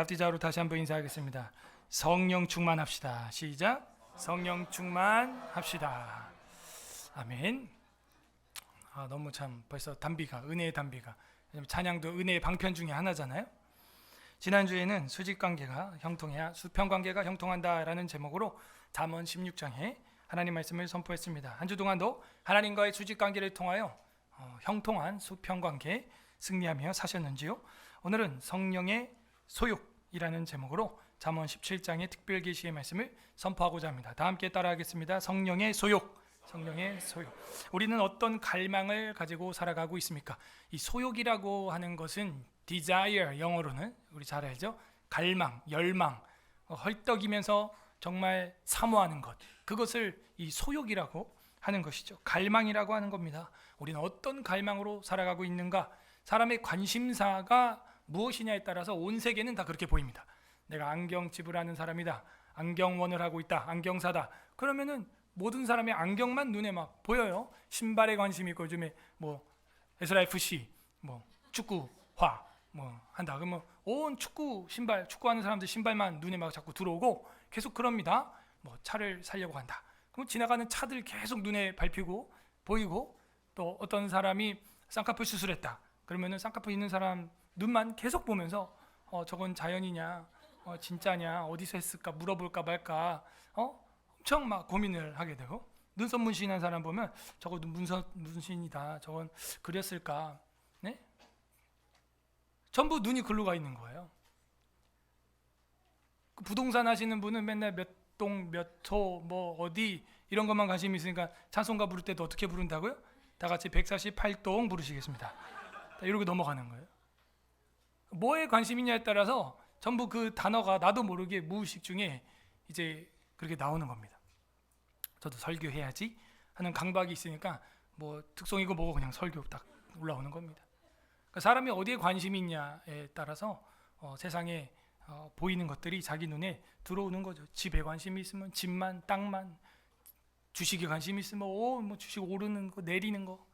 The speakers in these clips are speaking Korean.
앞뒤좌우로 다시 한번 인사하겠습니다. 성령 충만합시다. 시작. 성령 충만합시다. 아멘. 너무 참 벌써 단비가, 은혜의 단비가, 찬양도 은혜의 방편 중에 하나잖아요. 지난주에는 수직관계가 형통해야 수평관계가 형통한다라는 제목으로 잠언 16장에 하나님 말씀을 선포했습니다. 한 주 동안도 하나님과의 수직관계를 통하여 형통한 수평관계에 승리하며 사셨는지요? 오늘은 성령의 소욕이라는 제목으로 잠언 17장의 특별 계시의 말씀을 선포하고자 합니다. 다 함께 따라하겠습니다. 성령의 소욕, 성령의 소욕. 우리는 어떤 갈망을 가지고 살아가고 있습니까? 이 소욕이라고 하는 것은 desire, 영어로는 우리 잘 알죠? 갈망, 열망, 헐떡이면서 정말 사모하는 것, 그것을 이 소욕이라고 하는 것이죠. 갈망이라고 하는 겁니다. 우리는 어떤 갈망으로 살아가고 있는가? 사람의 관심사가 무엇이냐에 따라서 온 세계는 다 그렇게 보입니다. 내가 안경집을 하는 사람이다, 안경원을 하고 있다, 안경사다. 그러면은 모든 사람의 안경만 눈에 막 보여요. 신발에 관심이 있고, 요즘에 뭐 SRFC, 뭐 축구화 뭐 한다. 그러면 온 축구 신발, 축구하는 사람들 신발만 눈에 막 자꾸 들어오고 계속 그럽니다. 뭐 차를 사려고 한다. 그럼 지나가는 차들 계속 눈에 밟히고 보이고, 또 어떤 사람이 쌍꺼풀 수술했다. 그러면은 쌍꺼풀 있는 사람 눈만 계속 보면서 저건 자연이냐, 진짜냐, 어디서 했을까 물어볼까 말까, 엄청 막 고민을 하게 되고, 눈썹 문신한 사람 보면 저거 눈썹 문신이다, 저건 그렸을까, 네? 전부 눈이 글로 가 있는 거예요. 그 부동산 하시는 분은 맨날 몇 동, 몇 호, 뭐 어디 이런 것만 관심이 있으니까 찬송가 부를 때도 어떻게 부른다고요? 다 같이 148동 부르시겠습니다. 이러고 넘어가는 거예요. 뭐에 관심이냐에 따라서 전부 그 단어가 나도 모르게 무의식 중에 이제 그렇게 나오는 겁니다. 저도 설교해야지 하는 강박이 있으니까 뭐 특성이고 뭐고 그냥 설교 딱 올라오는 겁니다. 그러니까 사람이 어디에 관심이 있냐에 따라서 세상에 보이는 것들이 자기 눈에 들어오는 거죠. 집에 관심이 있으면 집만, 땅만, 주식에 관심이 있으면 뭐 주식 오르는 거, 내리는 거.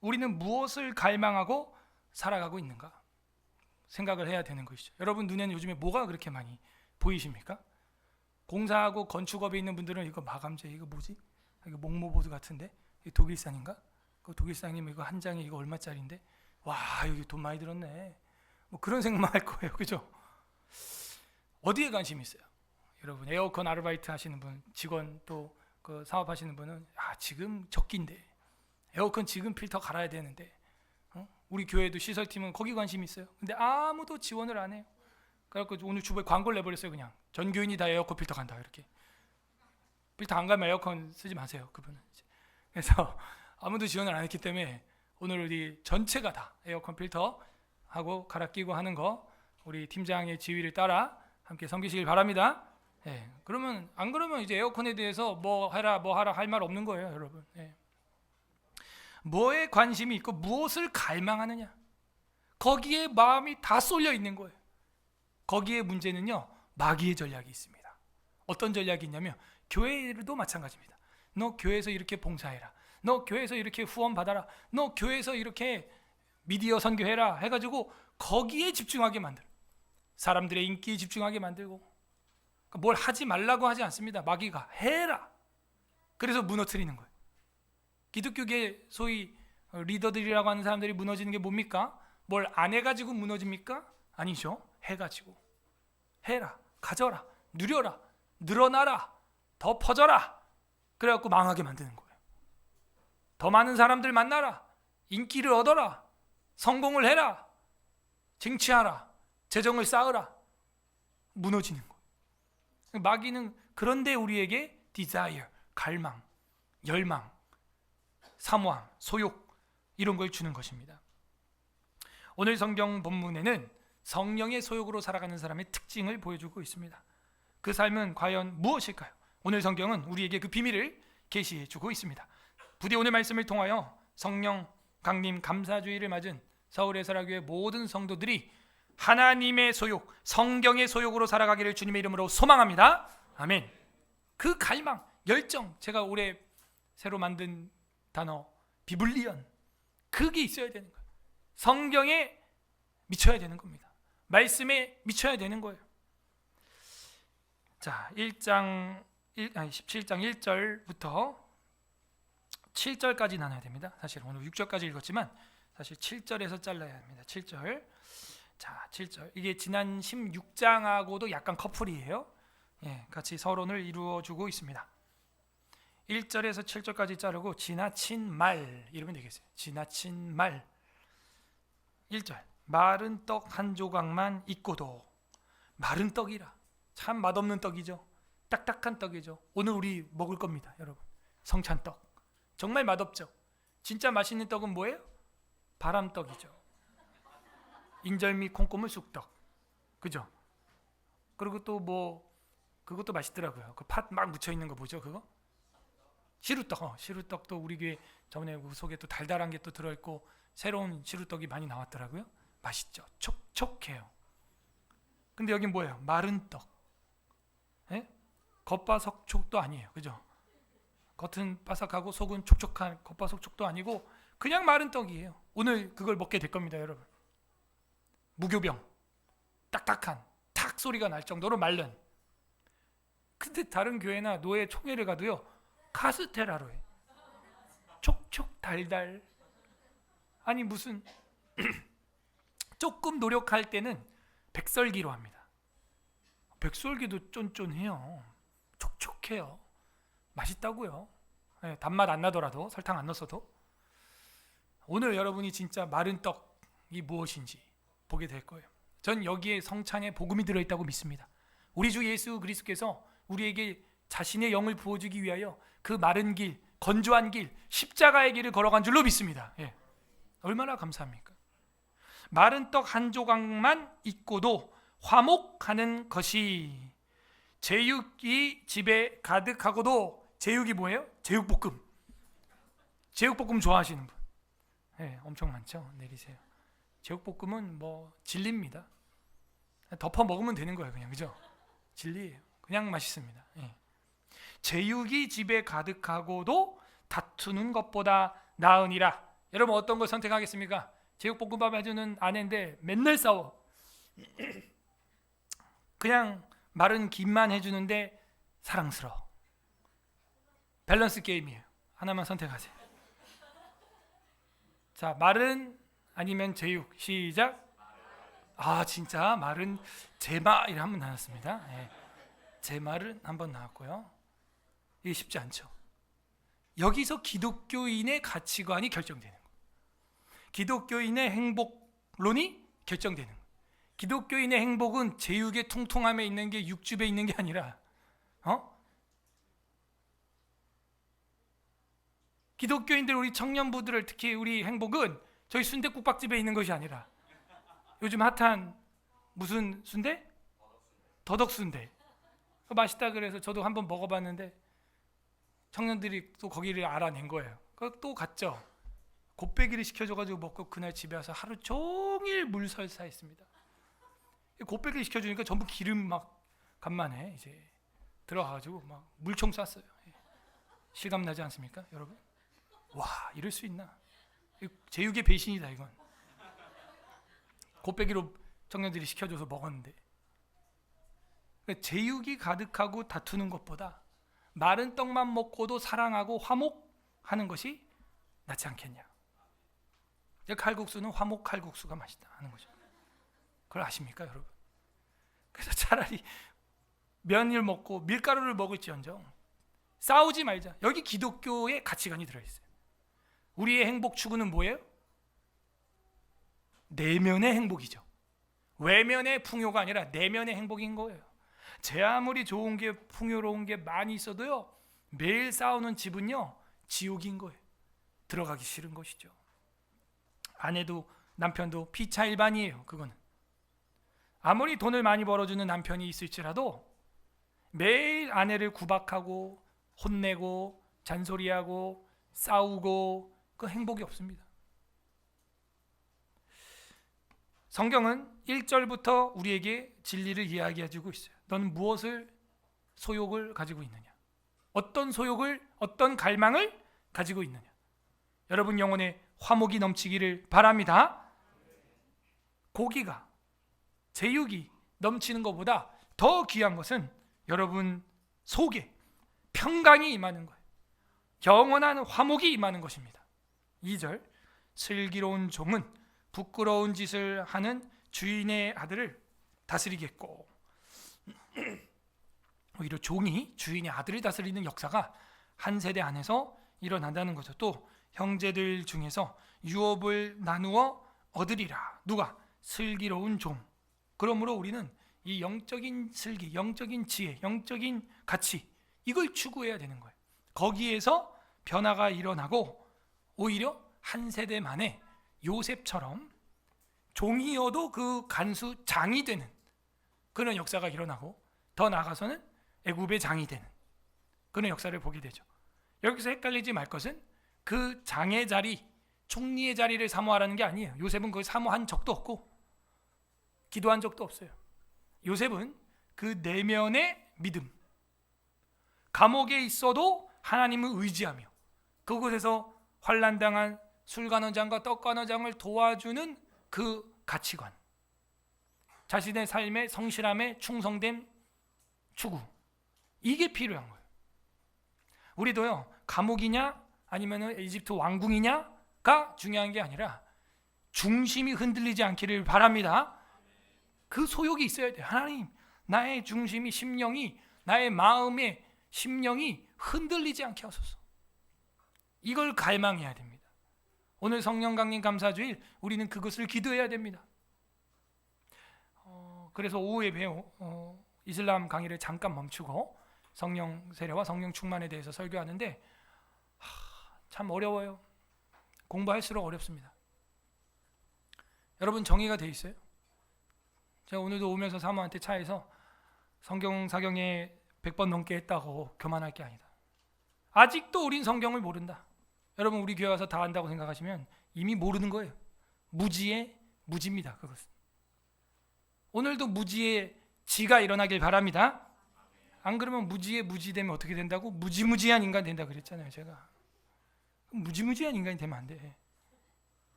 우리는 무엇을 갈망하고 살아가고 있는가 생각을 해야 되는 것이죠. 여러분 눈에는 요즘에 뭐가 그렇게 많이 보이십니까? 공사하고 건축업에 있는 분들은 이거 마감재, 이거 뭐지? 이거 목모보드 같은데? 이거 독일산인가? 그 독일산이면 이거 한 장에 이거 얼마짜리인데? 와, 여기 돈 많이 들었네. 뭐 그런 생각만 할 거예요. 그죠? 어디에 관심이 있어요? 여러분 에어컨 아르바이트 하시는 분, 직원 또 그 사업하시는 분은 지금 적기인데 에어컨 지금 필터 갈아야 되는데, 우리 교회도 시설팀은 거기 관심이 있어요. 근데 아무도 지원을 안 해요. 그래서 오늘 주부에 광고를 내버렸어요. 그냥 전 교인이 다 에어컨 필터 간다 이렇게. 필터 안 가면 에어컨 쓰지 마세요, 그분은. 그래서 아무도 지원을 안 했기 때문에 오늘 우리 전체가 다 에어컨 필터 하고 갈아 끼고 하는 거, 우리 팀장의 지휘를 따라 함께 섬기시길 바랍니다. 예, 그러면 안 그러면 이제 에어컨에 대해서 뭐 하라 할 말 없는 거예요, 여러분. 예. 뭐에 관심이 있고 무엇을 갈망하느냐, 거기에 마음이 다 쏠려 있는 거예요. 거기에 문제는요, 마귀의 전략이 있습니다. 어떤 전략이 있냐면, 교회도 마찬가지입니다. 너 교회에서 이렇게 봉사해라, 너 교회에서 이렇게 후원 받아라, 너 교회에서 이렇게 미디어 선교해라 해가지고 거기에 집중하게 만들어. 사람들의 인기에 집중하게 만들고, 뭘 하지 말라고 하지 않습니다. 마귀가 해라. 그래서 무너뜨리는 거예요. 기독교계 소위 리더들이라고 하는 사람들이 무너지는 게 뭡니까? 뭘 안 해가지고 무너집니까? 아니죠. 해가지고. 해라, 가져라, 누려라, 늘어나라, 더 퍼져라. 그래갖고 망하게 만드는 거예요. 더 많은 사람들 만나라, 인기를 얻어라, 성공을 해라, 쟁취하라, 재정을 쌓으라. 무너지는 거예요. 마귀는 그런데 우리에게 desire, 갈망, 열망, 사모함, 소욕, 이런 걸 주는 것입니다. 오늘 성경 본문에는 성령의 소욕으로 살아가는 사람의 특징을 보여주고 있습니다. 그 삶은 과연 무엇일까요? 오늘 성경은 우리에게 그 비밀을 계시해 주고 있습니다. 부디 오늘 말씀을 통하여 성령 강림 감사주의를 맞은 서울의 설화교회 모든 성도들이 하나님의 소욕, 성경의 소욕으로 살아가기를 주님의 이름으로 소망합니다. 아멘. 그 갈망, 열정, 제가 올해 새로 만든 단어 비블리언, 그게 있어야 되는 거예요. 성경에 미쳐야 되는 겁니다. 말씀에 미쳐야 되는 거예요. 자, 17장 1절부터 7절까지 나눠야 됩니다. 사실 오늘 6절까지 읽었지만 사실 7절에서 잘라야 합니다. 7절. 자, 7절. 이게 지난 16장하고도 약간 커플이에요. 예, 같이 서론을 이루어 주고 있습니다. 1절에서 7절까지 자르고 지나친 말 이러면 되겠어요. 지나친 말. 1절. 마른 떡 한 조각만 있고도. 마른 떡이라. 참 맛없는 떡이죠. 딱딱한 떡이죠. 오늘 우리 먹을 겁니다, 여러분. 성찬떡. 정말 맛없죠. 진짜 맛있는 떡은 뭐예요? 바람떡이죠. 인절미 콩고물 쑥떡. 그죠? 그리고 또 뭐 그것도 맛있더라고요. 그 팥 막 묻혀 있는 거 뭐죠, 그거? 시루떡. 시루떡도 우리 교회 저번에 그 속에 또 달달한 게 또 들어 있고 새로운 시루떡이 많이 나왔더라고요. 맛있죠. 촉촉해요. 근데 여긴 뭐예요? 마른 떡. 예? 겉바속촉도 아니에요. 그죠? 겉은 바삭하고 속은 촉촉한 겉바속촉도 아니고 그냥 마른 떡이에요. 오늘 그걸 먹게 될 겁니다, 여러분. 무교병. 딱딱한 탁 소리가 날 정도로 마른. 근데 다른 교회나 노예 총회를 가도요. 카스테라로 해. 촉촉 달달. 아니 무슨 조금 노력할 때는 백설기로 합니다. 백설기도 쫀쫀해요. 촉촉해요. 맛있다고요. 네, 단맛 안 나더라도 설탕 안 넣어서도. 오늘 여러분이 진짜 마른 떡이 무엇인지 보게 될 거예요. 전 여기에 성찬에 복음이 들어있다고 믿습니다. 우리 주 예수 그리스도께서 우리에게 자신의 영을 부어주기 위하여 그 마른 길, 건조한 길, 십자가의 길을 걸어간 줄로 믿습니다. 예. 얼마나 감사합니까? 마른 떡 한 조각만 있고도 화목하는 것이 제육이 집에 가득하고도. 제육이 뭐예요? 제육볶음. 제육볶음 좋아하시는 분? 네, 엄청 많죠. 내리세요. 제육볶음은 뭐 진리입니다. 덮어 먹으면 되는 거예요, 그냥. 그죠? 진리예요. 그냥 맛있습니다. 예. 제육이 집에 가득하고도 다투는 것보다 나으니라. 여러분 어떤 걸 선택하겠습니까? 제육볶음밥 해주는 아내인데 맨날 싸워. 그냥 마른 김만 해주는데 사랑스러워. 밸런스 게임이에요. 하나만 선택하세요. 자, 마른 아니면 제육. 시작. 아 진짜 마른 제마 이래 한번 나왔습니다. 예. 제마른 한번 나왔고요. 이게 쉽지 않죠. 여기서 기독교인의 가치관이 결정되는 거예요. 기독교인의 행복론이 결정되는 거예요. 기독교인의 행복은 제육의 통통함에 있는 게 육즙에 있는 게 아니라 기독교인들 우리 청년부들을 특히 우리 행복은 저희 순댓국밥집에 있는 것이 아니라 요즘 핫한 무슨 순대? 더덕순대. 맛있다 그래서 저도 한번 먹어봤는데 청년들이 또 거기를 알아낸 거예요. 또 갔죠. 곱빼기를 시켜줘가지고 먹고 그날 집에 와서 하루 종일 물설사했습니다. 곱빼기를 시켜주니까 전부 기름 막 간만에 이제 들어가가지고 막 물총 쐈어요. 실감 나지 않습니까, 여러분? 와, 이럴 수 있나? 제육의 배신이다 이건. 곱빼기로 청년들이 시켜줘서 먹었는데. 그러니까 제육이 가득하고 다투는 것보다 마른 떡만 먹고도 사랑하고 화목하는 것이 낫지 않겠냐. 칼국수는 화목 칼국수가 맛있다 하는 거죠. 그걸 아십니까, 여러분? 그래서 차라리 면을 먹고 밀가루를 먹을지언정 싸우지 말자. 여기 기독교의 가치관이 들어있어요. 우리의 행복 추구는 뭐예요? 내면의 행복이죠. 외면의 풍요가 아니라 내면의 행복인 거예요. 제 아무리 좋은 게 풍요로운 게 많이 있어도요, 매일 싸우는 집은요 지옥인 거예요. 들어가기 싫은 것이죠. 아내도 남편도 피차 일반이에요. 그거는 아무리 돈을 많이 벌어주는 남편이 있을지라도 매일 아내를 구박하고 혼내고 잔소리하고 싸우고 그 행복이 없습니다. 성경은 1절부터 우리에게 진리를 이야기해주고 있어요. 너는 무엇을 소욕을 가지고 있느냐? 어떤 소욕을, 어떤 갈망을 가지고 있느냐? 여러분 영혼에 화목이 넘치기를 바랍니다. 고기가 제육이 넘치는 것보다 더 귀한 것은 여러분 속에 평강이 임하는 거예요. 영원한 화목이 임하는 것입니다. 2절, 슬기로운 종은 부끄러운 짓을 하는 주인의 아들을 다스리겠고. 오히려 종이 주인의 아들을 다스리는 역사가 한 세대 안에서 일어난다는 거죠. 또 형제들 중에서 유업을 나누어 얻으리라. 누가? 슬기로운 종. 그러므로 우리는 이 영적인 슬기, 영적인 지혜, 영적인 가치, 이걸 추구해야 되는 거예요. 거기에서 변화가 일어나고 오히려 한 세대 만에 요셉처럼 종이어도 그 간수 장이 되는 그런 역사가 일어나고, 더 나아가서는 애굽의 장이 되는 그런 역사를 보게 되죠. 여기서 헷갈리지 말 것은 그 장의 자리, 총리의 자리를 사모하라는 게 아니에요. 요셉은 그걸 사모한 적도 없고 기도한 적도 없어요. 요셉은 그 내면의 믿음, 감옥에 있어도 하나님을 의지하며 그곳에서 환난당한 술관원장과 떡관원장을 도와주는 그 가치관, 자신의 삶의 성실함에 충성된 추구, 이게 필요한 거예요. 우리도요, 감옥이냐 아니면 이집트 왕궁이냐가 중요한 게 아니라 중심이 흔들리지 않기를 바랍니다. 그 소욕이 있어야 돼요. 하나님, 나의 중심이, 심령이, 나의 마음의 심령이 흔들리지 않게 하소서. 이걸 갈망해야 됩니다. 오늘 성령 강림 감사주일, 우리는 그것을 기도해야 됩니다. 그래서 오후 예배 이슬람 강의를 잠깐 멈추고 성령 세례와 성령 충만에 대해서 설교하는데 참 어려워요. 공부할수록 어렵습니다. 여러분, 정의가 돼 있어요. 제가 오늘도 오면서 사모한테 차에서 성경 사경에 100번 넘게 했다고 교만할 게 아니다. 아직도 우린 성경을 모른다. 여러분, 우리 교회 와서 다 안다고 생각하시면 이미 모르는 거예요. 무지의 무지입니다. 그것은. 오늘도 무지의 지가 일어나길 바랍니다. 안 그러면 무지의 무지 되면 어떻게 된다고? 무지무지한 인간 된다 그랬잖아요. 제가 무지무지한 인간이 되면 안 돼.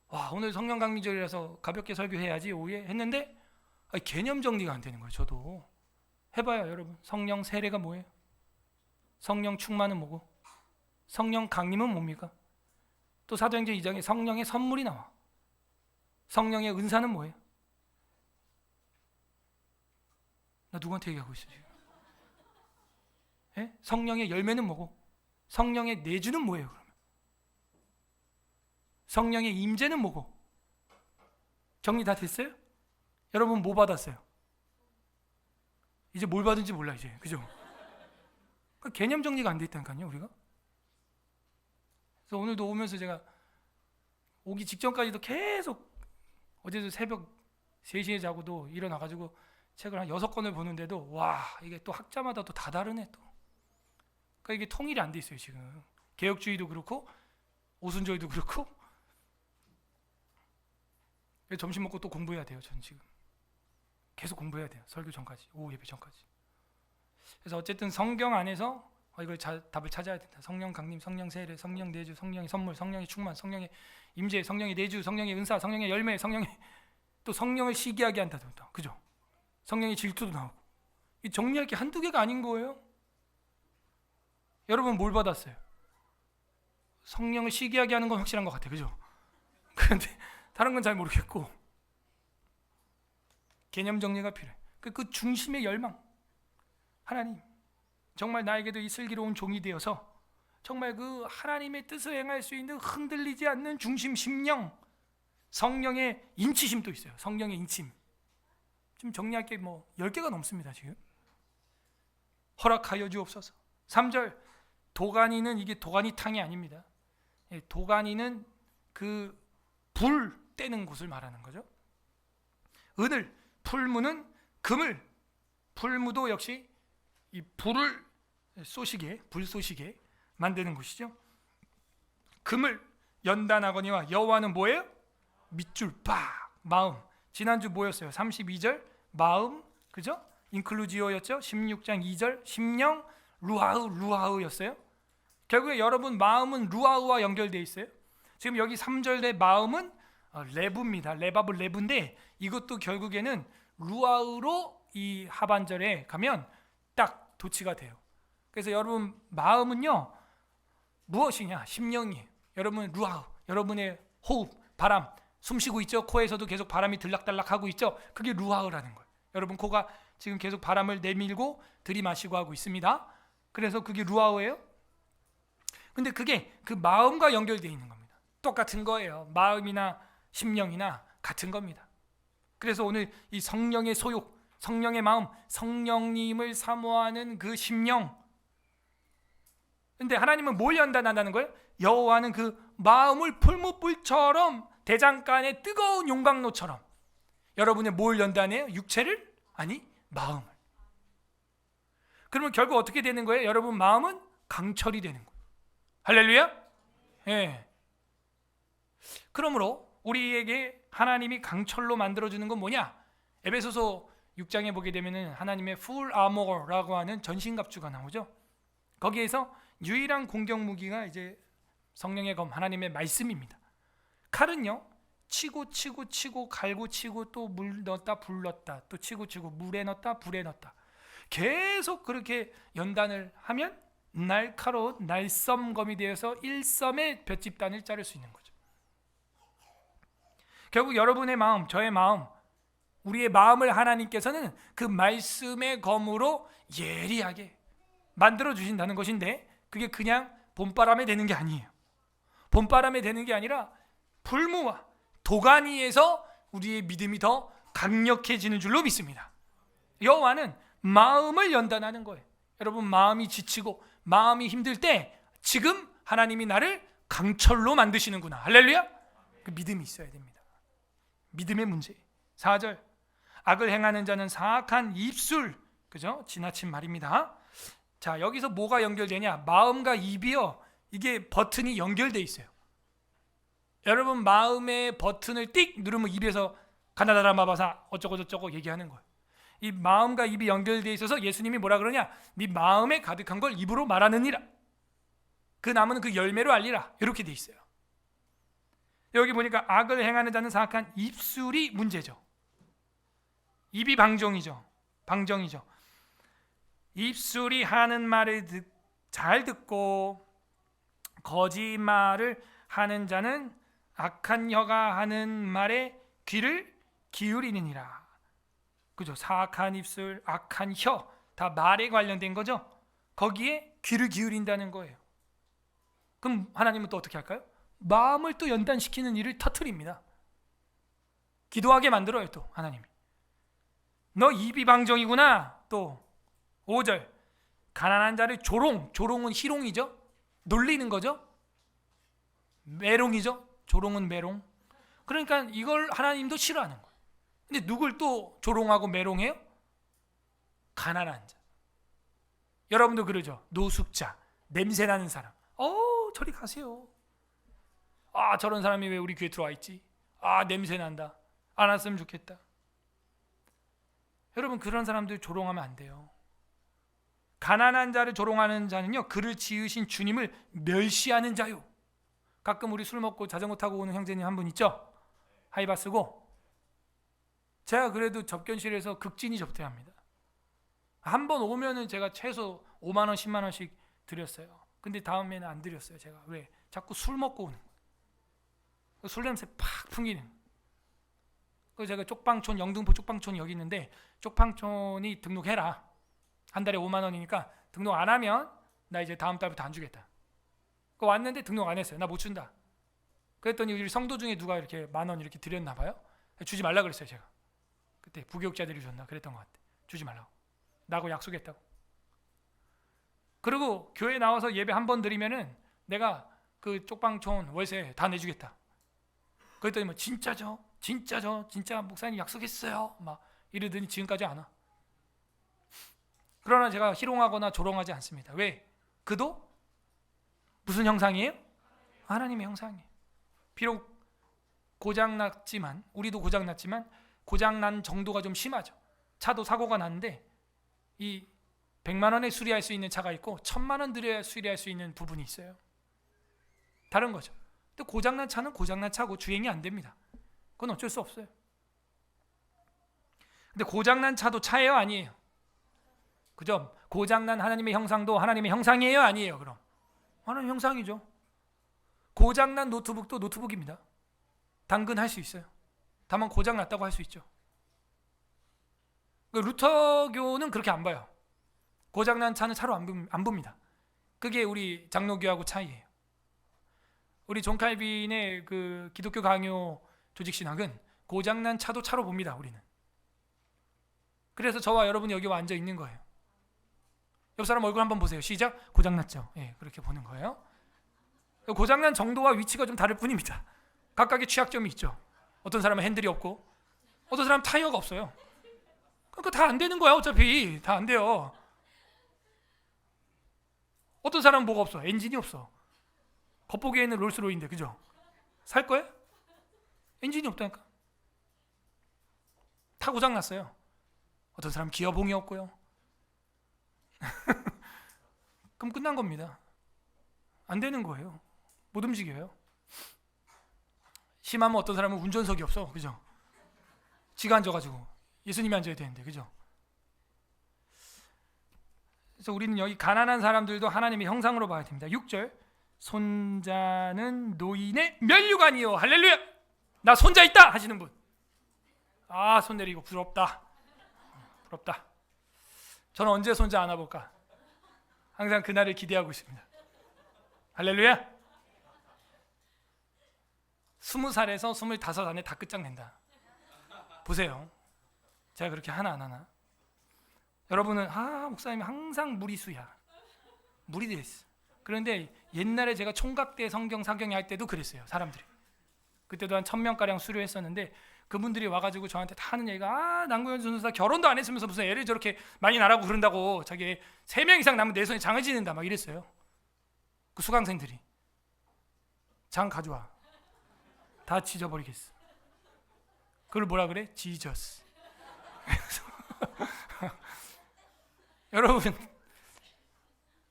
와, 오늘 성령 강림절이라서 가볍게 설교해야지 오후에 했는데 개념 정리가 안 되는 거예요. 저도 해봐요. 여러분, 성령 세례가 뭐예요? 성령 충만은 뭐고? 성령 강림은 뭡니까? 또 사도행전 2장에 성령의 선물이 나와. 성령의 은사는 뭐예요? 나 누구한테 얘기하고 있어 지금? 예? 성령의 열매는 뭐고? 성령의 내주는 뭐예요? 그러면 성령의 임재는 뭐고? 정리 다 됐어요? 여러분 뭐 받았어요? 이제 뭘 받은지 몰라 이제, 그죠? 개념 정리가 안 돼 있다니까요, 우리가. 그래서 오늘도 오면서 제가 오기 직전까지도 계속, 어제도 새벽 3시에 자고도 일어나가지고 책을 한 6권을 보는데도 와, 이게 또 학자마다 또 다 다르네 또. 그러니까 이게 통일이 안 돼 있어요 지금. 개혁주의도 그렇고 오순절도 그렇고. 점심 먹고 또 공부해야 돼요. 저는 지금 계속 공부해야 돼요. 설교 전까지, 오후 예배 전까지. 그래서 어쨌든 성경 안에서 이걸 답을 찾아야 된다. 성령 강림, 성령 세례, 성령 내주, 성령의 선물, 성령의 충만, 성령의 임재, 성령의 내주, 성령의 은사, 성령의 열매, 성령의 또 성령을 시기하게 한다든가, 그죠? 성령의 질투도 나오고. 이 정리할 게 한두 개가 아닌 거예요. 여러분 뭘 받았어요? 성령을 시기하게 하는 건 확실한 것 같아요, 그죠? 그런데 다른 건 잘 모르겠고 개념 정리가 필요해. 그 중심의 열망, 하나님, 정말 나에게도 이 슬기로운 종이 되어서 정말 그 하나님의 뜻을 행할 수 있는 흔들리지 않는 중심 심령, 성령의 인치심도 있어요. 성령의 인침. 지금 정리할 게 10개가 넘습니다. 지금 허락하여 주옵소서. 3절, 도가니는 이게 도가니탕이 아닙니다. 도가니는 그 불 떼는 곳을 말하는 거죠. 은을, 풀무는 금을, 풀무도 역시 이 불을 쏘시게, 불 쏘시게 만드는 곳이죠. 금을 연단하거니와 여호와는 뭐예요? 밑줄 빡, 마음. 지난주 뭐였어요? 32절 마음, 그죠? 인클루지오였죠. 16장 2절 심령, 루아우였어요. 결국에 여러분 마음은 루아우와 연결되어 있어요. 지금 여기 3절의 마음은 레부입니다. 레바브 레부인데 이것도 결국에는 루아흐로 이 하반절에 가면 딱 도치가 돼요. 그래서 여러분 마음은요 무엇이냐? 심령이에요. 여러분 루아흐, 여러분의 호흡, 바람, 숨 쉬고 있죠? 코에서도 계속 바람이 들락달락 하고 있죠? 그게 루아흐라는 거예요. 여러분 코가 지금 계속 바람을 내밀고 들이마시고 하고 있습니다. 그래서 그게 루아흐예요. 근데 그게 그 마음과 연결되어 있는 겁니다. 똑같은 거예요. 마음이나 심령이나 같은 겁니다. 그래서 오늘 이 성령의 소욕, 성령의 마음, 성령님을 사모하는 그 심령. 근데 하나님은 뭘 연단한다는 거예요? 여호와는 그 마음을 풀무불처럼 대장간의 뜨거운 용광로처럼 여러분의 뭘 연단해요? 육체를? 아니, 마음을. 그러면 결국 어떻게 되는 거예요? 여러분 마음은 강철이 되는 거예요. 할렐루야? 예. 그러므로 우리에게 하나님이 강철로 만들어주는 건 뭐냐? 에베소서 6장에 보게 되면은 하나님의 full armor라고 하는 전신갑주가 나오죠. 거기에서 유일한 공격 무기가 이제 성령의 검, 하나님의 말씀입니다. 칼은요, 치고 갈고 치고 또 물 넣었다 불 넣었다 또 치고 물에 넣었다 불에 넣었다 계속 그렇게 연단을 하면 날카로운 날섬검이 되어서 일섬의 볏짚단을 자를 수 있는 거죠. 결국 여러분의 마음, 저의 마음, 우리의 마음을 하나님께서는 그 말씀의 검으로 예리하게 만들어 주신다는 것인데 그게 그냥 봄바람에 되는 게 아니에요. 봄바람에 되는 게 아니라 풀무와 도가니에서 우리의 믿음이 더 강력해지는 줄로 믿습니다. 여호와는 마음을 연단하는 거예요. 여러분 마음이 지치고 마음이 힘들 때 지금 하나님이 나를 강철로 만드시는구나. 할렐루야. 그 믿음이 있어야 됩니다. 믿음의 문제. 4절 악을 행하는 자는 사악한 입술. 그죠? 지나친 말입니다. 자, 여기서 뭐가 연결되냐? 마음과 입이요. 이게 버튼이 연결돼 있어요. 여러분 마음의 버튼을 띡 누르면 입에서 가나다라마바사 어쩌고 얘기하는 거예요. 이 마음과 입이 연결돼 있어서 예수님이 뭐라 그러냐? 네 마음에 가득한 걸 입으로 말하느니라. 그 나무는 그 열매로 알리라. 이렇게 돼 있어요. 여기 보니까 악을 행하는 자는 사악한 입술이 문제죠. 입이 방정이죠. 입술이 하는 말을 잘 듣고 거짓말을 하는 자는 악한 혀가 하는 말에 귀를 기울이느니라. 그죠? 사악한 입술, 악한 혀, 다 말에 관련된 거죠. 거기에 귀를 기울인다는 거예요. 그럼 하나님은 또 어떻게 할까요? 마음을 또 연단시키는 일을 터뜨립니다. 기도하게 만들어요. 또 하나님이 너 입이 방정이구나. 또 5절 가난한 자를 조롱은 희롱이죠. 놀리는 거죠. 메롱이죠. 조롱은 메롱. 그러니까 이걸 하나님도 싫어하는 거예요. 근데 누굴 또 조롱하고 메롱해요? 가난한 자. 여러분도 그러죠. 노숙자, 냄새나는 사람. 저리 가세요. 저런 사람이 왜 우리 교회 들어와 있지? 냄새난다. 안 왔으면 좋겠다. 여러분 그런 사람들 조롱하면 안 돼요. 가난한 자를 조롱하는 자는요, 그를 지으신 주님을 멸시하는 자요. 가끔 우리 술 먹고 자전거 타고 오는 형제님 한 분 있죠? 하이바 쓰고. 제가 그래도 접견실에서 극진히 접대합니다. 한 번 오면은 제가 최소 5만 원, 10만 원씩 드렸어요. 근데 다음에는 안 드렸어요. 제가 왜? 자꾸 술 먹고 오는 거예요. 술 냄새 팍 풍기는. 그래서 제가 쪽방촌, 영등포 쪽방촌이 여기 있는데 쪽방촌이 등록해라. 한 달에 5만 원이니까 등록 안 하면 나 이제 다음 달부터 안 주겠다. 왔는데 등록 안 했어요. 나 못 준다. 그랬더니 우리 성도 중에 누가 이렇게 10,000원 이렇게 드렸나 봐요. 주지 말라 그랬어요. 제가 그때 부교육자들이 줬나 그랬던 것 같아. 주지 말라고. 나하고 약속했다고. 그리고 교회 나와서 예배 한 번 드리면은 내가 그 쪽방촌 월세 다 내주겠다. 그랬더니 뭐 진짜 목사님 약속했어요. 막 이러더니 지금까지 안 와. 그러나 제가 희롱하거나 조롱하지 않습니다. 왜? 그도 무슨 형상이에요? 하나님의 형상이에요. 비록 고장났지만, 우리도 고장났지만 고장난 정도가 좀 심하죠. 차도 사고가 났는데 이 100만 원에 수리할 수 있는 차가 있고 1,000만 원 들여야 수리할 수 있는 부분이 있어요. 다른 거죠. 근데 고장난 차는 고장난 차고 주행이 안 됩니다. 그건 어쩔 수 없어요. 근데 고장난 차도 차예요, 아니에요? 그죠? 고장난 하나님의 형상도 하나님의 형상이에요, 아니에요? 그럼 하나님 형상이죠. 고장난 노트북도 노트북입니다. 당근 할 수 있어요. 다만 고장났다고 할 수 있죠. 루터교는 그렇게 안 봐요. 고장난 차는 차로 안 봅니다. 그게 우리 장로교하고 차이예요. 우리 존 칼빈의 그 기독교 강요 조직 신학은 고장난 차도 차로 봅니다. 우리는. 그래서 저와 여러분이 여기 와 앉아 있는 거예요. 옆 사람 얼굴 한번 보세요. 시작. 고장났죠. 예, 그렇게 보는 거예요. 고장난 정도와 위치가 좀 다를 뿐입니다. 각각의 취약점이 있죠. 어떤 사람은 핸들이 없고 어떤 사람은 타이어가 없어요. 그러니까 다 안 되는 거야. 어차피 다 안 돼요. 어떤 사람은 뭐가 없어? 엔진이 없어. 겉보기에는 롤스로이인데, 그죠? 살 거예요? 엔진이 없다니까. 다 고장났어요. 어떤 사람은 기어봉이 없고요. 그럼 끝난 겁니다. 안 되는 거예요. 못 움직여요. 심하면 어떤 사람은 운전석이 없어, 그죠? 지가 앉아가지고 예수님이 앉아야 되는데, 그죠? 그래서 우리는 여기 가난한 사람들도 하나님의 형상으로 봐야 됩니다. 6절, 손자는 노인의 면류관이요. 할렐루야. 나 손자 있다 하시는 분, 아, 손 내리고 부럽다. 부럽다. 저는 언제 손자 안아볼까? 항상 그날을 기대하고 있습니다. 할렐루야. 20살에서 25 안에 다 끝장낸다. 보세요. 제가 그렇게 하나 안 하나? 여러분은 목사님이 항상 무리수야. 무리됐어. 그런데 옛날에 제가 총각대 성경 사경회 할 때도 그랬어요. 사람들이. 그때도 한 1000명가량 수료했었는데 그분들이 와가지고 저한테 다 하는 얘기가 남구현 전도사 결혼도 안 했으면서 무슨 애를 저렇게 많이 낳으라고 그런다고, 자기 3명 이상 낳으면 내 손이 장해지는다 막 이랬어요. 그 수강생들이. 장 가져와. 다 찢어버리겠어. 그걸 뭐라 그래? 지저스. 여러분,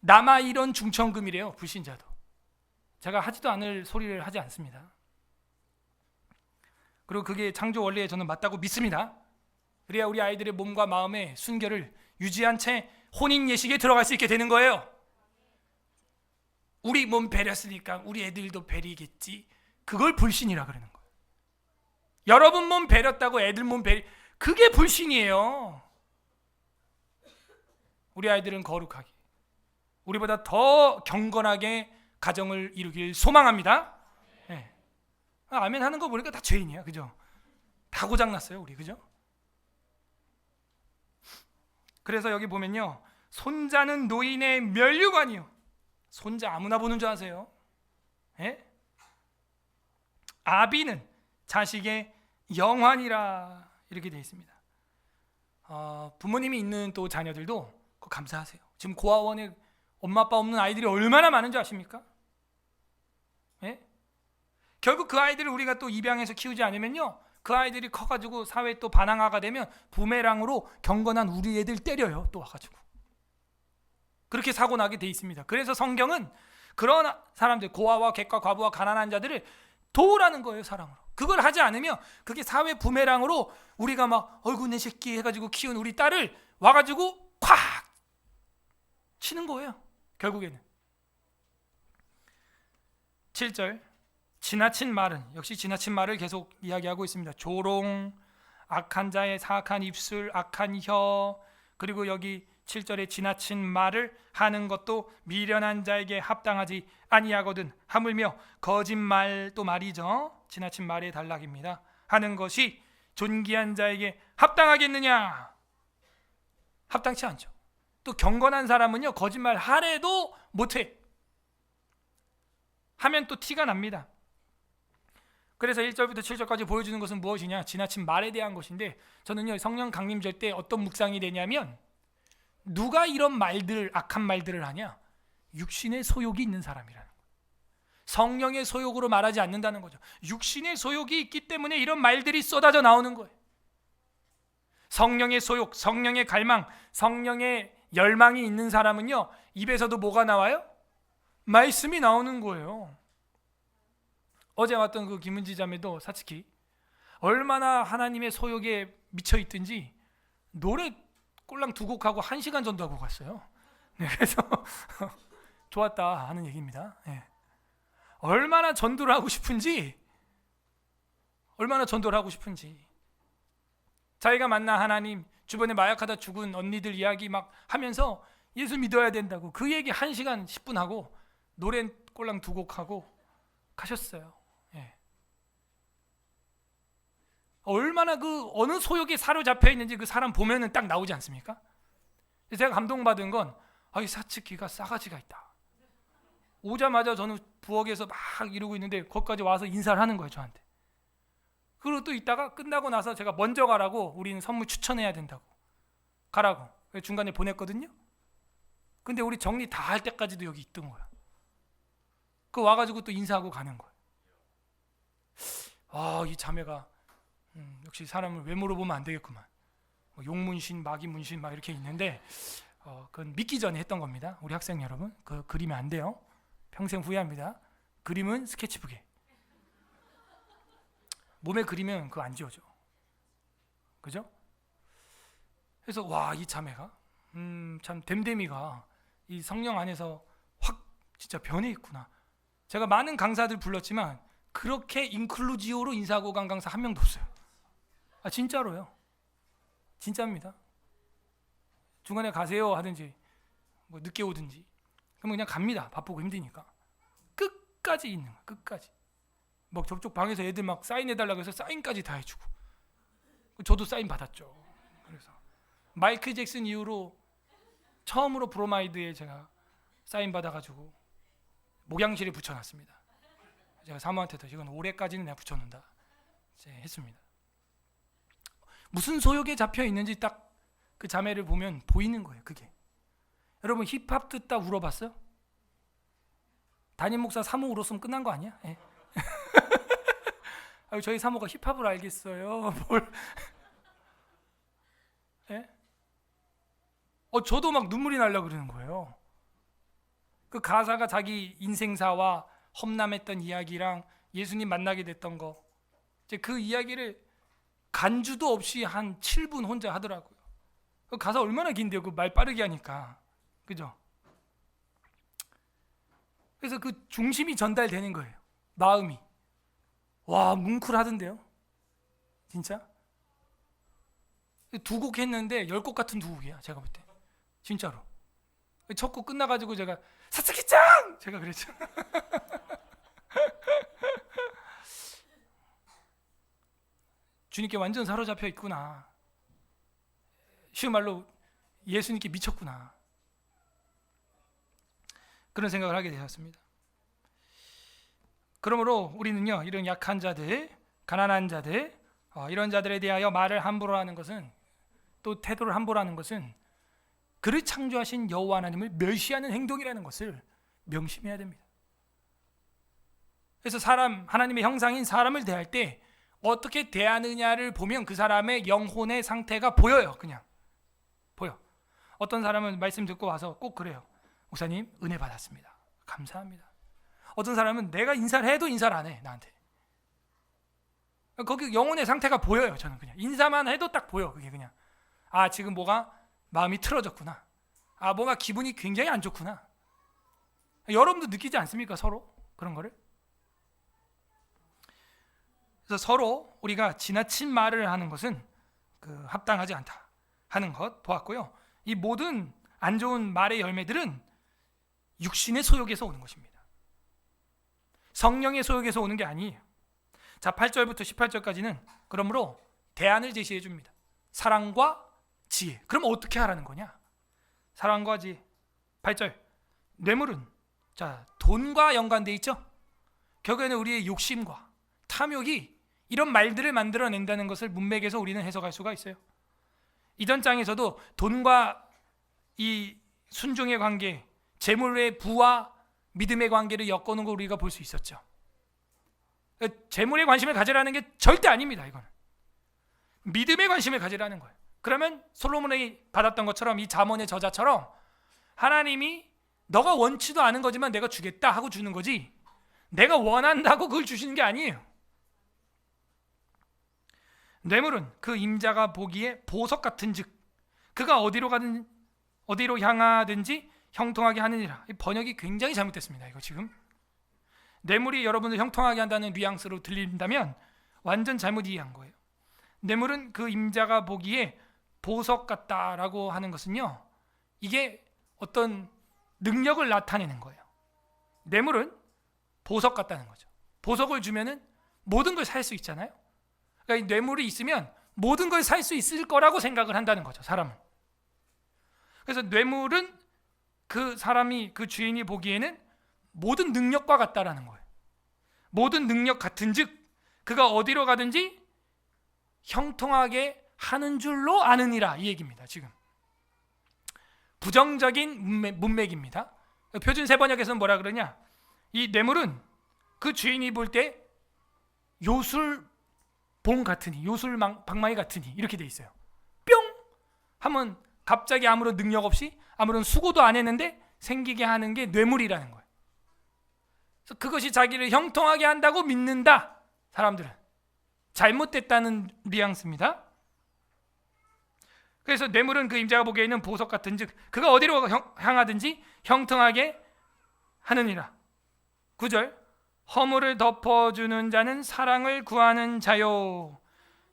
남아 이런 중천금이래요. 불신자도. 제가 하지도 않을 소리를 하지 않습니다. 그리고 그게 창조 원리에 저는 맞다고 믿습니다. 그래야 우리 아이들의 몸과 마음의 순결을 유지한 채 혼인 예식에 들어갈 수 있게 되는 거예요. 우리 몸 베렸으니까 우리 애들도 베리겠지. 그걸 불신이라 그러는 거예요. 여러분 몸 베렸다고 애들 몸 그게 불신이에요. 우리 아이들은 거룩하게, 우리보다 더 경건하게 가정을 이루길 소망합니다. 네. 아멘 하는 거 보니까 다 죄인이야, 그죠? 다 고장났어요, 우리, 그죠? 그래서 여기 보면요, 손자는 노인의 면류관이요. 손자 아무나 보는 줄 아세요? 예? 아비는 자식의 영환이라, 이렇게 되어 있습니다. 부모님이 있는 또 자녀들도 감사하세요. 지금 고아원에 엄마 아빠 없는 아이들이 얼마나 많은 줄 아십니까? 예? 결국 그 아이들을 우리가 또 입양해서 키우지 않으면요, 그 아이들이 커가지고 사회에 또 반항아가 되면 부메랑으로 경건한 우리 애들 때려요. 또 와가지고 그렇게 사고 나게 돼 있습니다. 그래서 성경은 그런 사람들, 고아와 객과 과부와 가난한 자들을 도우라는 거예요, 사랑으로. 그걸 하지 않으면 그게 사회 부메랑으로 우리가 막 얼굴 내 새끼 해가지고 키운 우리 딸을 와가지고 콱 치는 거예요, 결국에는. 7절, 지나친 말은, 역시 지나친 말을 계속 이야기하고 있습니다. 조롱, 악한 자의 사악한 입술, 악한 혀, 그리고 여기 7절에 지나친 말을 하는 것도 미련한 자에게 합당하지 아니하거든. 하물며 거짓말, 또 말이죠, 지나친 말의 단락입니다. 하는 것이 존귀한 자에게 합당하겠느냐? 합당치 않죠. 또 경건한 사람은요, 거짓말 하래도 못해. 하면 또 티가 납니다. 그래서 1절부터 7절까지 보여주는 것은 무엇이냐? 지나친 말에 대한 것인데, 저는요, 성령 강림절 때 어떤 묵상이 되냐면, 누가 이런 말들을, 악한 말들을 하냐? 육신의 소욕이 있는 사람이라는 거예요. 성령의 소욕으로 말하지 않는다는 거죠. 육신의 소욕이 있기 때문에 이런 말들이 쏟아져 나오는 거예요. 성령의 소욕, 성령의 갈망, 성령의 열망이 있는 사람은요, 입에서도 뭐가 나와요? 말씀이 나오는 거예요. 어제 왔던 그 김은지 자매도 사츠키, 얼마나 하나님의 소욕에 미쳐 있든지 노래 꼴랑 2곡하고 1시간 전도하고 갔어요. 네, 그래서 좋았다 하는 얘기입니다. 네. 얼마나 전도를 하고 싶은지, 자기가 만난 하나님, 주변에 마약하다 죽은 언니들 이야기 막 하면서 예수 믿어야 된다고 그 얘기 1시간 10분 하고 노래 꼴랑 2곡 하고 가셨어요. 예. 얼마나 그 어느 소욕에 사로잡혀 있는지 그 사람 보면은 딱 나오지 않습니까? 제가 감동받은 건 이 사측기가 싸가지가 있다. 오자마자 저는 부엌에서 막 이러고 있는데 거기까지 와서 인사를 하는 거예요, 저한테. 그리고 또 있다가 끝나고 나서 제가 먼저 가라고, 우리는 선물 추천해야 된다고, 가라고 중간에 보냈거든요. 근데 우리 정리 다 할 때까지도 여기 있던 거야. 그 와가지고 또 인사하고 가는 거야. 이 자매가 역시 사람을 외모로 보면 안 되겠구만. 뭐 용문신, 마기문신 막 이렇게 있는데 그건 믿기 전에 했던 겁니다. 우리 학생 여러분, 그 그리면 안 돼요. 평생 후회합니다. 그림은 스케치북에. 몸에 그리면 그거 안 지워져. 그죠? 그래서 이 자매가 참 댐댐이가 이 성령 안에서 확 진짜 변해 있구나. 제가 많은 강사들 불렀지만 그렇게 인클루지오로 인사하고 간 강사 한 명도 없어요. 진짜로요. 진짜입니다. 중간에 가세요 하든지 뭐 늦게 오든지 그러면 그냥 갑니다. 바쁘고 힘드니까. 끝까지 있는 거야. 끝까지. 막 저쪽 방에서 애들 막 사인해달라고 해서 사인까지 다 해주고, 저도 사인 받았죠. 그래서 마이클 잭슨 이후로 처음으로 브로마이드에 제가 사인 받아가지고 목양실에 붙여놨습니다. 제가 사모한테도 이건 올해까지는 내가 붙여놓는다 했습니다. 무슨 소욕에 잡혀 있는지 딱 그 자매를 보면 보이는 거예요. 그게. 여러분 힙합 듣다 울어봤어요? 담임 목사 사모 울었으면 끝난 거 아니야? 예. 저희 사모가 힙합을 알겠어요. 뭘? 예? 저도 막 눈물이 나려고 그러는 거예요. 그 가사가 자기 인생사와 험남했던 이야기랑 예수님 만나게 됐던 거, 이제 그 이야기를 간주도 없이 한 7분 혼자 하더라고요. 그 가사 얼마나 긴데요. 그 말 빠르게 하니까. 그죠? 그래서 그 중심이 전달되는 거예요. 마음이. 뭉클하던데요. 진짜? 2곡 했는데 10곡 같은 2곡이야. 제가 볼 때. 진짜로. 첫 곡 끝나가지고 제가 사스키짱! 제가 그랬죠. 주님께 완전 사로잡혀 있구나. 쉬운 말로 예수님께 미쳤구나. 그런 생각을 하게 되었습니다. 그러므로 우리는요, 이런 약한 자들, 가난한 자들, 이런 자들에 대하여 말을 함부로 하는 것은, 또 태도를 함부로 하는 것은 그를 창조하신 여호와 하나님을 멸시하는 행동이라는 것을 명심해야 됩니다. 그래서 하나님의 형상인 사람을 대할 때 어떻게 대하느냐를 보면 그 사람의 영혼의 상태가 보여요. 그냥 보여. 어떤 사람은 말씀 듣고 와서 꼭 그래요. 목사님 은혜 받았습니다. 감사합니다. 어떤 사람은 내가 인사를 해도 인사를 안 해. 나한테. 거기 영혼의 상태가 보여요. 저는 그냥 인사만 해도 딱 보여. 그게 그냥 지금 뭐가 마음이 틀어졌구나. 뭐가 기분이 굉장히 안 좋구나. 여러분도 느끼지 않습니까? 서로 그런 거를. 그래서 서로 우리가 지나친 말을 하는 것은 합당하지 않다 하는 것 보았고요. 이 모든 안 좋은 말의 열매들은 육신의 소욕에서 오는 것입니다. 성령의 소욕에서 오는 게 아니에요. 자, 8절부터 18절까지는 그러므로 대안을 제시해 줍니다. 사랑과 지혜. 그럼 어떻게 하라는 거냐? 사랑과 지혜. 8절. 뇌물은 돈과 연관돼 있죠? 결국에는 우리의 욕심과 탐욕이 이런 말들을 만들어낸다는 것을 문맥에서 우리는 해석할 수가 있어요. 이전 장에서도 돈과 이 순종의 관계, 재물의 부와 믿음의 관계를 엮어놓은 걸 우리가 볼 수 있었죠. 재물에 관심을 가지라는 게 절대 아닙니다. 이거는 믿음에 관심을 가지라는 거예요. 그러면 솔로몬이 받았던 것처럼, 이 잠언의 저자처럼 하나님이 너가 원치도 않은 거지만 내가 주겠다 하고 주는 거지, 내가 원한다고 그걸 주시는 게 아니에요. 뇌물은 그 임자가 보기에 보석 같은즉 그가 어디로 향하든지 형통하게 하느니라. 이 번역이 굉장히 잘못됐습니다. 이거 지금 뇌물이 여러분을 형통하게 한다는 뉘앙스로 들린다면 완전 잘못 이해한 거예요. 뇌물은 그 임자가 보기에 보석 같다라고 하는 것은요, 이게 어떤 능력을 나타내는 거예요. 뇌물은 보석 같다는 거죠. 보석을 주면은 모든 걸 살 수 있잖아요. 그러니까 이 뇌물이 있으면 모든 걸 살 수 있을 거라고 생각을 한다는 거죠, 사람은. 그래서 뇌물은 그 사람이, 그 주인이 보기에는 모든 능력과 같다라는 거예요. 모든 능력 같은즉 그가 어디로 가든지 형통하게 하는 줄로 아느니라, 이 얘기입니다. 지금 부정적인 문맥입니다. 표준 세번역에서는 뭐라 그러냐, 이 뇌물은 그 주인이 볼 때 요술봉 같으니, 요술방망이 같으니 이렇게 돼 있어요. 뿅 하면 갑자기 아무런 능력 없이 아무런 수고도 안 했는데 생기게 하는 게 뇌물이라는 거예요. 그래서 그것이 자기를 형통하게 한다고 믿는다. 사람들은 잘못됐다는 뉘앙스입니다. 그래서 뇌물은 그 임자가 보기에는 보석 같은즉 그가 어디로 향하든지 형통하게 하느니라. 9절, 허물을 덮어주는 자는 사랑을 구하는 자요.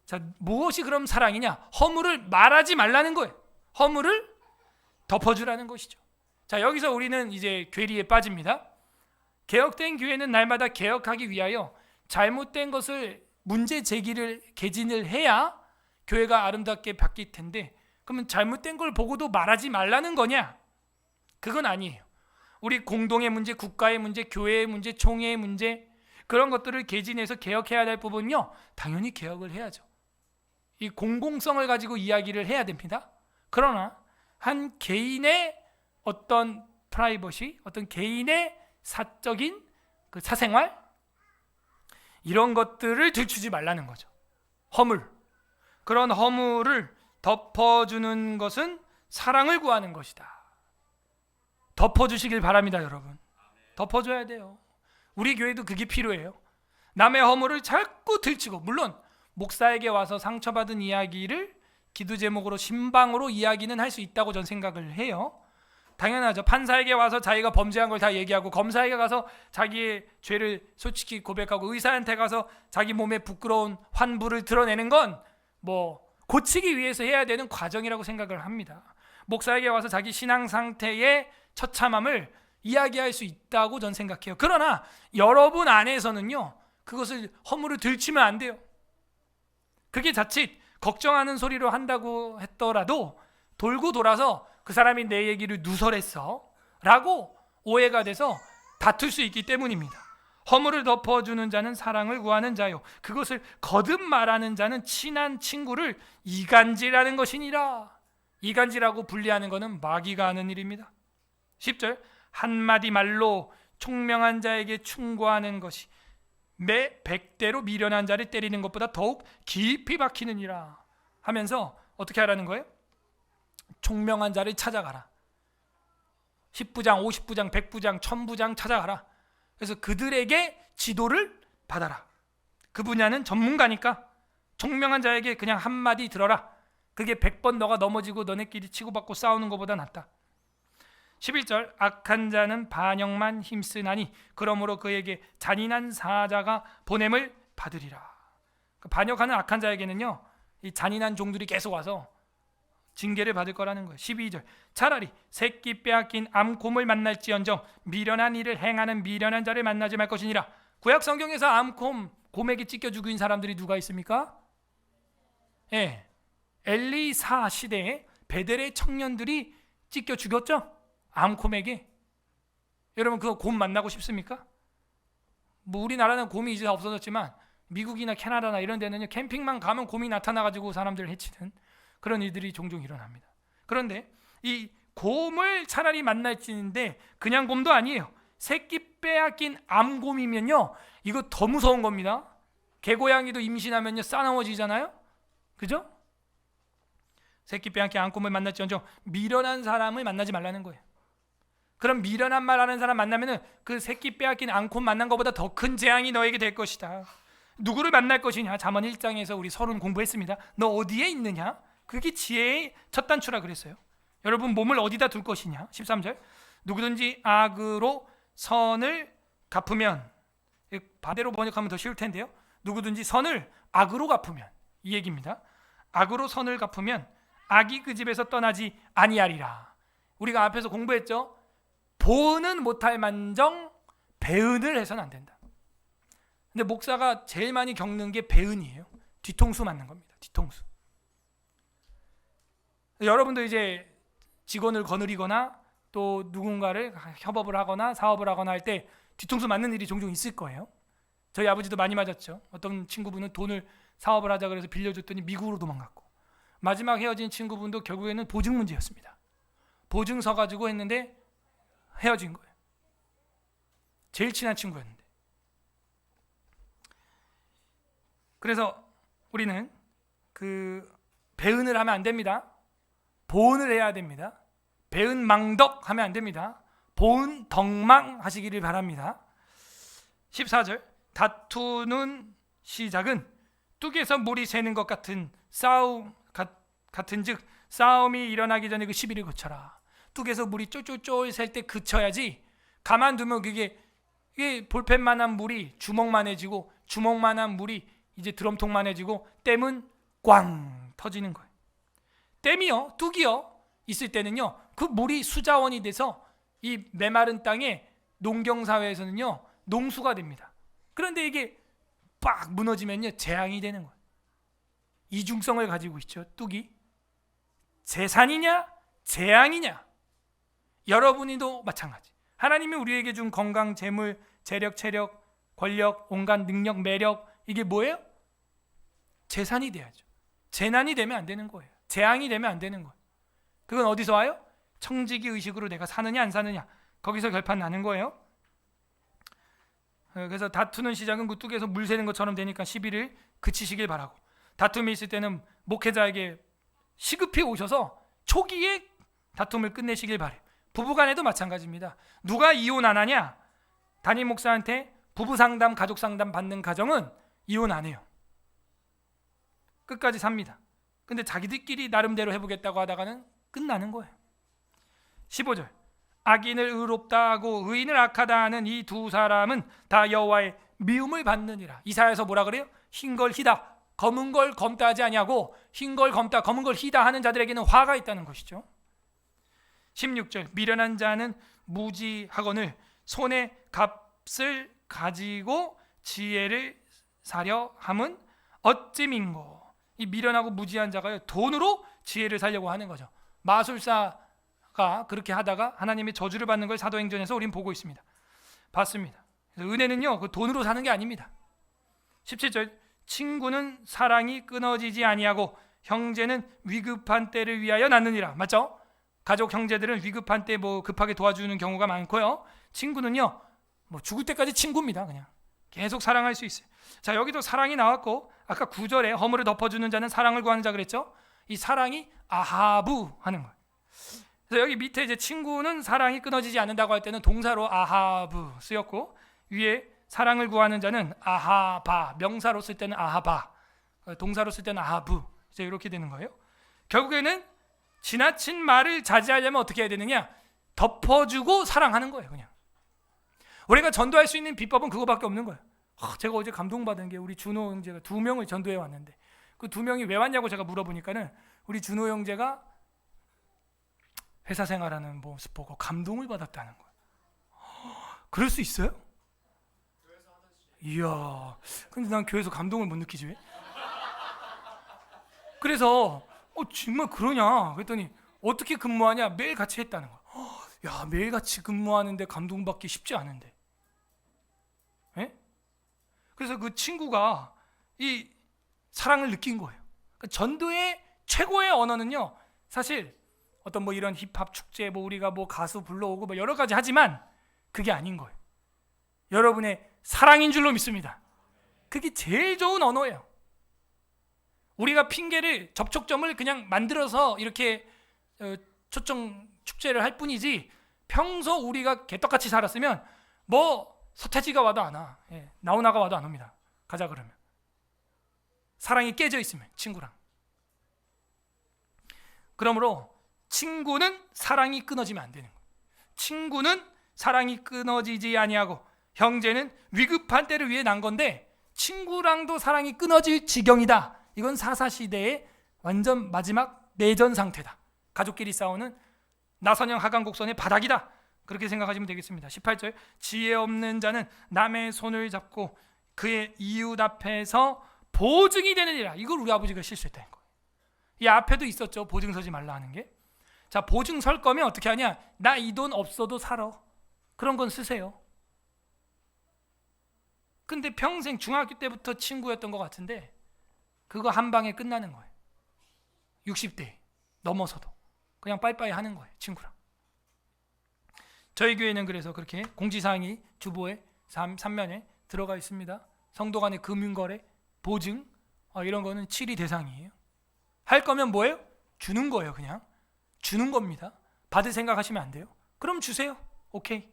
자, 무엇이 그럼 사랑이냐? 허물을 말하지 말라는 거예요. 허물을 덮어주라는 것이죠. 자, 여기서 우리는 이제 괴리에 빠집니다. 개혁된 교회는 날마다 개혁하기 위하여 잘못된 것을 문제 제기를 개진을 해야 교회가 아름답게 바뀔 텐데, 그러면 잘못된 걸 보고도 말하지 말라는 거냐? 그건 아니에요. 우리 공동의 문제, 국가의 문제, 교회의 문제, 총회의 문제, 그런 것들을 개진해서 개혁해야 될 부분은요, 당연히 개혁을 해야죠. 이 공공성을 가지고 이야기를 해야 됩니다. 그러나 한 개인의 어떤 프라이버시, 어떤 개인의 사적인 그 사생활, 이런 것들을 들추지 말라는 거죠. 허물, 그런 허물을 덮어주는 것은 사랑을 구하는 것이다. 덮어주시길 바랍니다, 여러분. 덮어줘야 돼요. 우리 교회도 그게 필요해요. 남의 허물을 자꾸 들추고, 물론 목사에게 와서 상처받은 이야기를 기도 제목으로, 신방으로 이야기는 할 수 있다고 전 생각을 해요. 당연하죠. 판사에게 와서 자기가 범죄한 걸 다 얘기하고, 검사에게 가서 자기의 죄를 솔직히 고백하고, 의사한테 가서 자기 몸에 부끄러운 환부를 드러내는 건 뭐 고치기 위해서 해야 되는 과정이라고 생각을 합니다. 목사에게 와서 자기 신앙 상태의 처참함을 이야기할 수 있다고 전 생각해요. 그러나 여러분 안에서는요, 그것을 허물을 들추면 안 돼요. 그게 자칫 걱정하는 소리로 한다고 했더라도 돌고 돌아서 그 사람이 내 얘기를 누설했어 라고 오해가 돼서 다툴 수 있기 때문입니다. 허물을 덮어주는 자는 사랑을 구하는 자요, 그것을 거듭 말하는 자는 친한 친구를 이간질하는 것이니라. 이간질하고 분리하는 것은 마귀가 하는 일입니다. 10절, 한마디 말로 총명한 자에게 충고하는 것이 매 100대로 미련한 자를 때리는 것보다 더욱 깊이 박히느니라 하면서 어떻게 하라는 거예요? 총명한 자를 찾아가라. 10부장, 50부장, 100부장, 1000부장 찾아가라. 그래서 그들에게 지도를 받아라. 그 분야는 전문가니까 총명한 자에게 그냥 한마디 들어라. 그게 100번 너가 넘어지고 너네끼리 치고받고 싸우는 것보다 낫다. 11절, 악한 자는 반역만 힘쓰나니 그러므로 그에게 잔인한 사자가 보냄을 받으리라. 반역하는 악한 자에게는요, 이 잔인한 종들이 계속 와서 징계를 받을 거라는 거예요. 12절, 차라리 새끼 빼앗긴 암곰을 만날지언정 미련한 일을 행하는 미련한 자를 만나지 말 것이니라. 구약 성경에서 곰에게 찢겨 죽인 사람들이 누가 있습니까? 예, 엘리사 시대에 베델의 청년들이 찢겨 죽였죠. 암곰에게. 여러분 그거 곰 만나고 싶습니까? 뭐 우리나라는 곰이 이제 없어졌지만 미국이나 캐나다나 이런 데는요, 캠핑만 가면 곰이 나타나가지고 사람들을 해치는 그런 일들이 종종 일어납니다. 그런데 이 곰을 차라리 만날지인데 그냥 곰도 아니에요. 새끼 빼앗긴 암곰이면요, 이거 더 무서운 겁니다. 개고양이도 임신하면요 싸나워지잖아요. 그죠? 새끼 빼앗긴 암곰을 만날지언정 미련한 사람을 만나지 말라는 거예요. 그럼 미련한 말 하는 사람 만나면은 그 새끼 빼앗긴 암곰 만난 것보다 더 큰 재앙이 너에게 될 것이다. 누구를 만날 것이냐? 잠언 1장에서 우리 서론 공부했습니다. 너 어디에 있느냐? 그게 지혜의 첫 단추라 그랬어요. 여러분 몸을 어디다 둘 것이냐? 13절 누구든지 악으로 선을 갚으면, 반대로 번역하면 더 쉬울 텐데요. 누구든지 선을 악으로 갚으면, 이 얘기입니다. 악으로 선을 갚으면 악이 그 집에서 떠나지 아니하리라. 우리가 앞에서 공부했죠. 보은은 못할 만정 배은을 해서는 안 된다. 근데 목사가 제일 많이 겪는 게 배은이에요. 뒤통수 맞는 겁니다. 뒤통수. 여러분도 이제 직원을 거느리거나 또 누군가를 협업을 하거나 사업을 하거나 할 때 뒤통수 맞는 일이 종종 있을 거예요. 저희 아버지도 많이 맞았죠. 어떤 친구분은 돈을 사업을 하자 그래서 빌려줬더니 미국으로 도망갔고, 마지막 헤어진 친구분도 결국에는 보증 문제였습니다. 보증 서 가지고 했는데 헤어진 거예요. 제일 친한 친구였는데. 그래서 우리는 그 배은을 하면 안 됩니다. 보은을 해야 됩니다. 배은망덕 하면 안 됩니다. 보은덕망 하시기를 바랍니다. 14절 다투는 시작은 뚝에서 물이 새는 것 같은 같은즉 싸움이 일어나기 전에 그 시비를 그쳐라. 뚝에서 물이 쫄쫄쫄 셀 때 그쳐야지, 가만두면 그게 볼펜만한 물이 주먹만해지고, 주먹만한 물이 이제 드럼통만해지고, 댐은 꽝 터지는 거예요. 댐이요, 뚝이요 있을 때는요, 그 물이 수자원이 돼서 이 메마른 땅에 농경사회에서는요 농수가 됩니다. 그런데 이게 빡 무너지면요 재앙이 되는 거예요. 이중성을 가지고 있죠. 뚝이 재산이냐 재앙이냐. 여러분이도 마찬가지. 하나님이 우리에게 준 건강, 재물, 재력, 체력, 권력, 온갖 능력, 매력, 이게 뭐예요? 재산이 돼야죠. 재난이 되면 안 되는 거예요. 재앙이 되면 안 되는 거예요. 그건 어디서 와요? 청지기 의식으로 내가 사느냐 안 사느냐, 거기서 결판 나는 거예요. 그래서 다투는 시작은 그 뚝에서 물 새는 것처럼 되니까 시비를 그치시길 바라고, 다툼이 있을 때는 목회자에게 시급히 오셔서 초기에 다툼을 끝내시길 바래요. 부부간에도 마찬가지입니다. 누가 이혼 안 하냐? 담임 목사한테 부부 상담, 가족 상담 받는 가정은 이혼 안 해요. 끝까지 삽니다. 근데 자기들끼리 나름대로 해보겠다고 하다가는 끝나는 거예요. 15절 악인을 의롭다 하고 의인을 악하다 하는 이 두 사람은 다 여호와의 미움을 받느니라. 이사야서 뭐라 그래요? 흰 걸 희다, 검은 걸 검다 하지 아니하고 흰 걸 검다, 검은 걸 희다 하는 자들에게는 화가 있다는 것이죠. 16절 미련한 자는 무지하거늘 손에 값을 가지고 지혜를 사려 함은 어찌민고. 이 미련하고 무지한 자가요 돈으로 지혜를 살려고 하는 거죠. 마술사가 그렇게 하다가 하나님의 저주를 받는 걸 사도행전에서 우린 보고 있습니다. 봤습니다. 그래서 은혜는요 그 돈으로 사는 게 아닙니다. 17절 친구는 사랑이 끊어지지 아니하고 형제는 위급한 때를 위하여 낳느니라. 맞죠? 가족 형제들은 위급한 때 뭐 급하게 도와주는 경우가 많고요. 친구는요 뭐 죽을 때까지 친구입니다. 그냥 계속 사랑할 수 있어요. 자, 여기도 사랑이 나왔고, 아까 9절에 허물을 덮어주는 자는 사랑을 구하는 자 그랬죠? 이 사랑이 아하부 하는 거예요. 그래서 여기 밑에 이제 친구는 사랑이 끊어지지 않는다고 할 때는 동사로 아하부 쓰였고, 위에 사랑을 구하는 자는 아하바, 명사로 쓸 때는 아하바, 동사로 쓸 때는 아하부, 이제 이렇게 되는 거예요. 결국에는 지나친 말을 자제하려면 어떻게 해야 되느냐? 덮어주고 사랑하는 거예요. 그냥 우리가 전도할 수 있는 비법은 그거밖에 없는 거예요. 제가 어제 감동받은 게 우리 준호 형제가 2명을 전도해 왔는데, 그 2명이 왜 왔냐고 제가 물어보니까는 우리 준호 형제가 회사 생활하는 모습 보고 감동을 받았다는 거예요. 그럴 수 있어요? 이야, 근데 난 교회에서 감동을 못 느끼지 왜? 그래서 정말 그러냐 그랬더니 어떻게 근무하냐? 매일 같이 했다는 거야. 야, 매일 같이 근무하는데 감동받기 쉽지 않은데. 에? 그래서 그 친구가 이 사랑을 느낀 거예요. 그러니까 전도의 최고의 언어는요, 사실 어떤 뭐 이런 힙합 축제, 뭐 우리가 뭐 가수 불러오고 뭐 여러 가지 하지만 그게 아닌 거예요. 여러분의 사랑인 줄로 믿습니다. 그게 제일 좋은 언어예요. 우리가 핑계를, 접촉점을 그냥 만들어서 이렇게 초청 축제를 할 뿐이지, 평소 우리가 개떡같이 살았으면 뭐 서태지가 와도 안 와, 나훈아가 와도 안 옵니다. 가자 그러면. 사랑이 깨져 있으면 친구랑. 그러므로 친구는 사랑이 끊어지면 안 되는 거예요. 친구는 사랑이 끊어지지 아니하고 형제는 위급한 때를 위해 난 건데 친구랑도 사랑이 끊어질 지경이다. 이건 사사시대의 완전 마지막 내전 상태다. 가족끼리 싸우는 나선형 하강곡선의 바닥이다. 그렇게 생각하시면 되겠습니다. 18절 지혜 없는 자는 남의 손을 잡고 그의 이웃 앞에서 보증이 되느니라. 이걸 우리 아버지가 실수했다는 거예요. 이 앞에도 있었죠. 보증 서지 말라 하는 게. 자, 보증 설 거면 어떻게 하냐? 나 이 돈 없어도 살아. 그런 건 쓰세요. 근데 평생 중학교 때부터 친구였던 것 같은데 그거 한 방에 끝나는 거예요. 60대 넘어서도 그냥 빠이빠이 하는 거예요. 친구랑. 저희 교회는 그래서 그렇게 공지사항이 주보에 3면에 들어가 있습니다. 성도 간의 금융거래, 보증 이런 거는 치리 대상이에요. 할 거면 뭐예요? 주는 거예요. 그냥 주는 겁니다. 받을 생각하시면 안 돼요. 그럼 주세요. 오케이.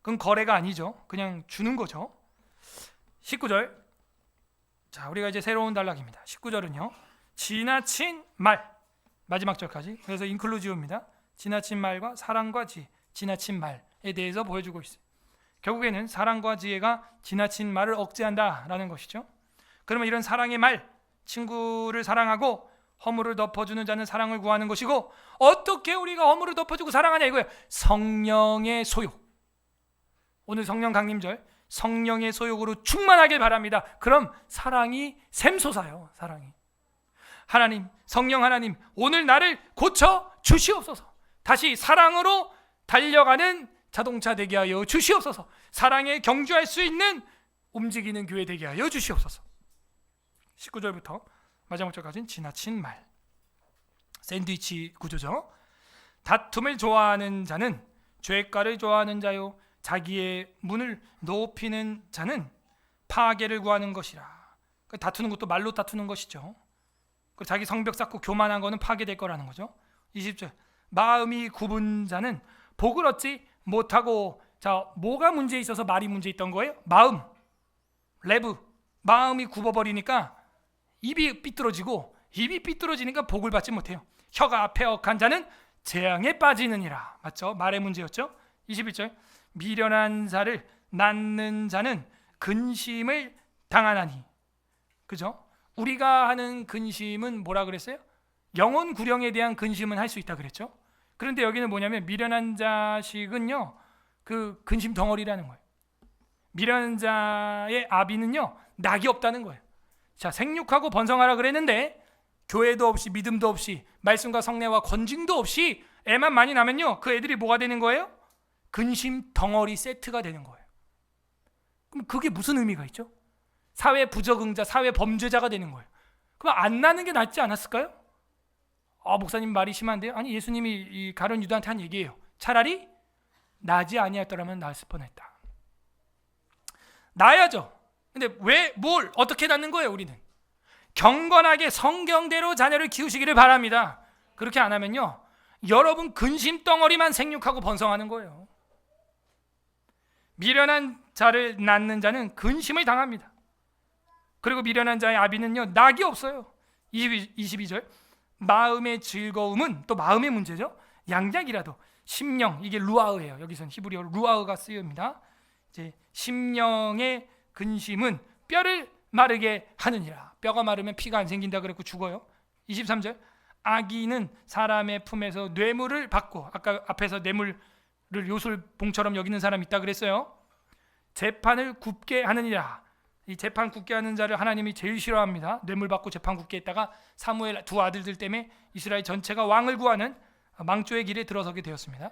그건 거래가 아니죠. 그냥 주는 거죠. 19절. 자, 우리가 이제 새로운 단락입니다. 19절은요. 지나친 말. 마지막 절까지. 그래서 인클루지오입니다. 지나친 말과 사랑과 지혜, 지나친 말에 대해서 보여주고 있어요. 결국에는 사랑과 지혜가 지나친 말을 억제한다라는 것이죠. 그러면 이런 사랑의 말, 친구를 사랑하고 허물을 덮어주는 자는 사랑을 구하는 것이고 어떻게 우리가 허물을 덮어주고 사랑하냐 이거예요. 성령의 소욕. 오늘 성령 강림절 성령의 소욕으로 충만하길 바랍니다. 그럼 사랑이 샘솟아요. 사랑이. 하나님, 성령 하나님, 오늘 나를 고쳐 주시옵소서. 다시 사랑으로 달려가는 자동차 되게 하여 주시옵소서. 사랑에 경주할 수 있는 움직이는 교회 되게 하여 주시옵소서. 19절부터 마지막 절까지는 지나친 말. 샌드위치 구조죠. 다툼을 좋아하는 자는 죄가를 좋아하는 자요 자기의 문을 높이는 자는 파괴를 구하는 것이라. 다투는 것도 말로 다투는 것이죠. 자기 성벽 쌓고 교만한 거는 파괴될 거라는 거죠. 20절 마음이 굽은 자는 복을 얻지 못하고. 자, 뭐가 문제 있어서 말이 문제 있던 거예요? 마음, 레브. 마음이 굽어버리니까 입이 삐뚤어지고 입이 삐뚤어지니까 복을 받지 못해요. 혀가 패역한 자는 재앙에 빠지느니라. 맞죠? 말의 문제였죠. 21절 미련한 자를 낳는 자는 근심을 당하나니. 그죠? 우리가 하는 근심은 뭐라 그랬어요? 영혼 구령에 대한 근심은 할 수 있다 그랬죠. 그런데 여기는 뭐냐면 미련한 자식은요 그 근심 덩어리라는 거예요. 미련한 자의 아비는요 낙이 없다는 거예요. 자, 생육하고 번성하라 그랬는데 교회도 없이 믿음도 없이 말씀과 성례와 권징도 없이 애만 많이 나면요 그 애들이 뭐가 되는 거예요? 근심 덩어리 세트가 되는 거예요. 그럼 그게 무슨 의미가 있죠? 사회 부적응자, 사회 범죄자가 되는 거예요. 그럼 안 나는 게 낫지 않았을까요? 목사님 말이 심한데요. 아니, 예수님이 이 가룟 유다한테 한 얘기예요. 차라리 나지 아니었더라면 나았을 뻔했다. 나야죠. 근데 왜, 뭘, 어떻게 낳는 거예요? 우리는 경건하게 성경대로 자녀를 키우시기를 바랍니다. 그렇게 안 하면요 여러분 근심 덩어리만 생육하고 번성하는 거예요. 미련한 자를 낳는 자는 근심을 당합니다. 그리고 미련한 자의 아비는요 낙이 없어요. 22절 마음의 즐거움은 또 마음의 문제죠. 양약이라도 심령, 이게 루아흐예요. 여기서는 히브리어 루아흐가 쓰입니다. 이제 심령의 근심은 뼈를 마르게 하느니라. 뼈가 마르면 피가 안 생긴다 그랬고 죽어요. 23절 악인은 사람의 품에서 뇌물을 받고, 아까 앞에서 뇌물을 요술봉처럼 여기는 사람 있다 그랬어요. 재판을 굽게 하느니라. 이 재판 굳게 하는 자를 하나님이 제일 싫어합니다. 뇌물 받고 재판 굳게 했다가 사무엘 두 아들들 때문에 이스라엘 전체가 왕을 구하는 망조의 길에 들어서게 되었습니다.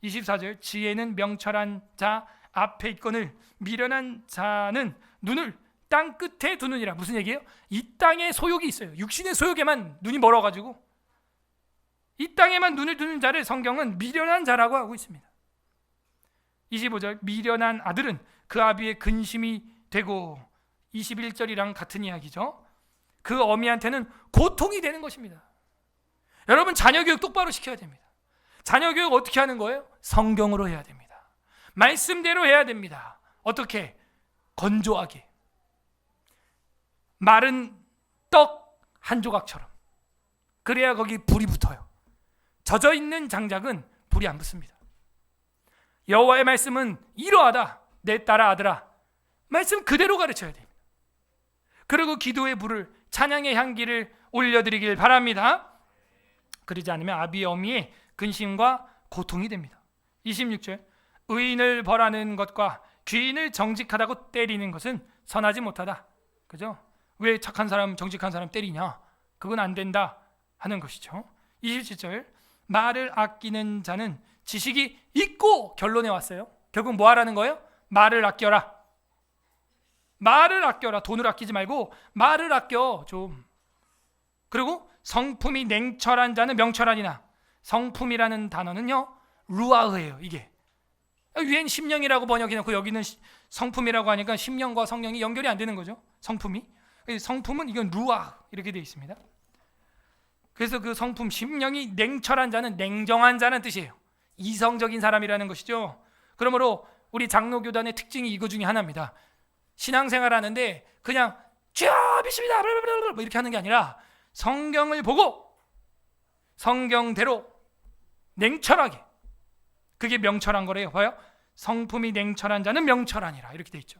24절 지혜는 명철한 자 앞에 있거늘 미련한 자는 눈을 땅 끝에 두느니라. 무슨 얘기예요? 이 땅에 소욕이 있어요. 육신의 소욕에만 눈이 멀어가지고 이 땅에만 눈을 두는 자를 성경은 미련한 자라고 하고 있습니다. 25절 미련한 아들은 그 아비의 근심이 되고, 21절이랑 같은 이야기죠. 그 어미한테는 고통이 되는 것입니다. 여러분 자녀 교육 똑바로 시켜야 됩니다. 자녀 교육 어떻게 하는 거예요? 성경으로 해야 됩니다. 말씀대로 해야 됩니다. 어떻게? 건조하게. 마른 떡 한 조각처럼. 그래야 거기 불이 붙어요. 젖어 있는 장작은 불이 안 붙습니다. 여호와의 말씀은 이러하다. 내 딸아 아들아, 말씀 그대로 가르쳐야 됩니다. 그리고 기도의 불을, 찬양의 향기를 올려드리길 바랍니다. 그러지 않으면 아비의 어미의 근심과 고통이 됩니다. 26절, 의인을 벌하는 것과 귀인을 정직하다고 때리는 것은 선하지 못하다. 그죠? 왜 착한 사람, 정직한 사람 때리냐? 그건 안 된다 하는 것이죠. 27절, 말을 아끼는 자는 지식이 있고, 결론에 왔어요. 결국 뭐 하라는 거예요? 말을 아껴라. 말을 아껴라. 돈을 아끼지 말고 말을 아껴 좀. 그리고 성품이 냉철한 자는 명철하니라. 성품이라는 단어는요, 루아흐예요. 이게 위엔 심령이라고 번역해놓고 여기는 성품이라고 하니까 심령과 성령이 연결이 안 되는 거죠. 성품이. 성품은 이건 루아흐 이렇게 되어 있습니다. 그래서 그 성품, 심령이 냉철한 자는 냉정한 자는 뜻이에요. 이성적인 사람이라는 것이죠. 그러므로 우리 장로교단의 특징이 이거 중에 하나입니다. 신앙생활 하는데 그냥 주여 믿습니다 뭐 이렇게 하는 게 아니라 성경을 보고 성경대로 냉철하게, 그게 명철한 거래요. 봐요. 성품이 냉철한 자는 명철하니라 이렇게 돼 있죠.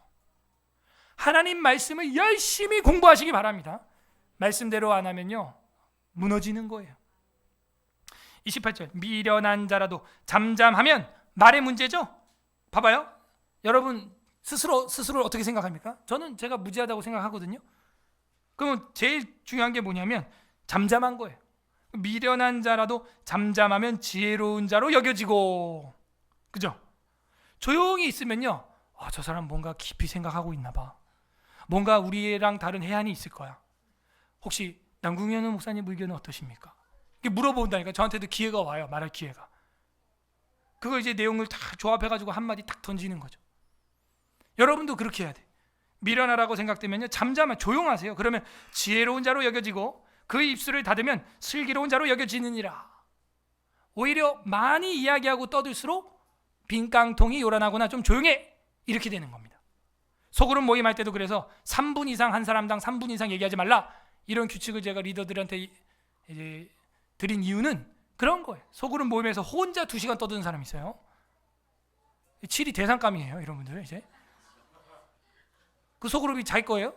하나님 말씀을 열심히 공부하시기 바랍니다. 말씀대로 안 하면요 무너지는 거예요. 28절, 미련한 자라도 잠잠하면 말의 문제죠. 봐봐요. 여러분 스스로를 어떻게 생각합니까? 저는 제가 무지하다고 생각하거든요. 그러면 제일 중요한 게 뭐냐면 잠잠한 거예요. 미련한 자라도 잠잠하면 지혜로운 자로 여겨지고, 그죠? 조용히 있으면요, 저 사람 뭔가 깊이 생각하고 있나 봐. 뭔가 우리랑 다른 해안이 있을 거야. 혹시 남궁현 목사님 의견은 어떠십니까? 이렇게 물어본다니까. 저한테도 기회가 와요. 말할 기회가. 그거 이제 내용을 다 조합해가지고 한마디 딱 던지는 거죠. 여러분도 그렇게 해야 돼. 미련하라고 생각되면요, 잠잠한, 조용하세요. 그러면 지혜로운 자로 여겨지고 그 입술을 닫으면 슬기로운 자로 여겨지느니라. 오히려 많이 이야기하고 떠들수록 빈 깡통이 요란하거나 좀 조용해 이렇게 되는 겁니다. 소그룹 모임할 때도 그래서 3분 이상, 한 사람당 3분 이상 얘기하지 말라, 이런 규칙을 제가 리더들한테 이제 드린 이유는 그런 거예요. 소그룹 모임에서 혼자 2시간 떠드는 사람이 있어요. 7이 대상감이에요. 이런 분들 이제 그 소그룹이 자기 거예요?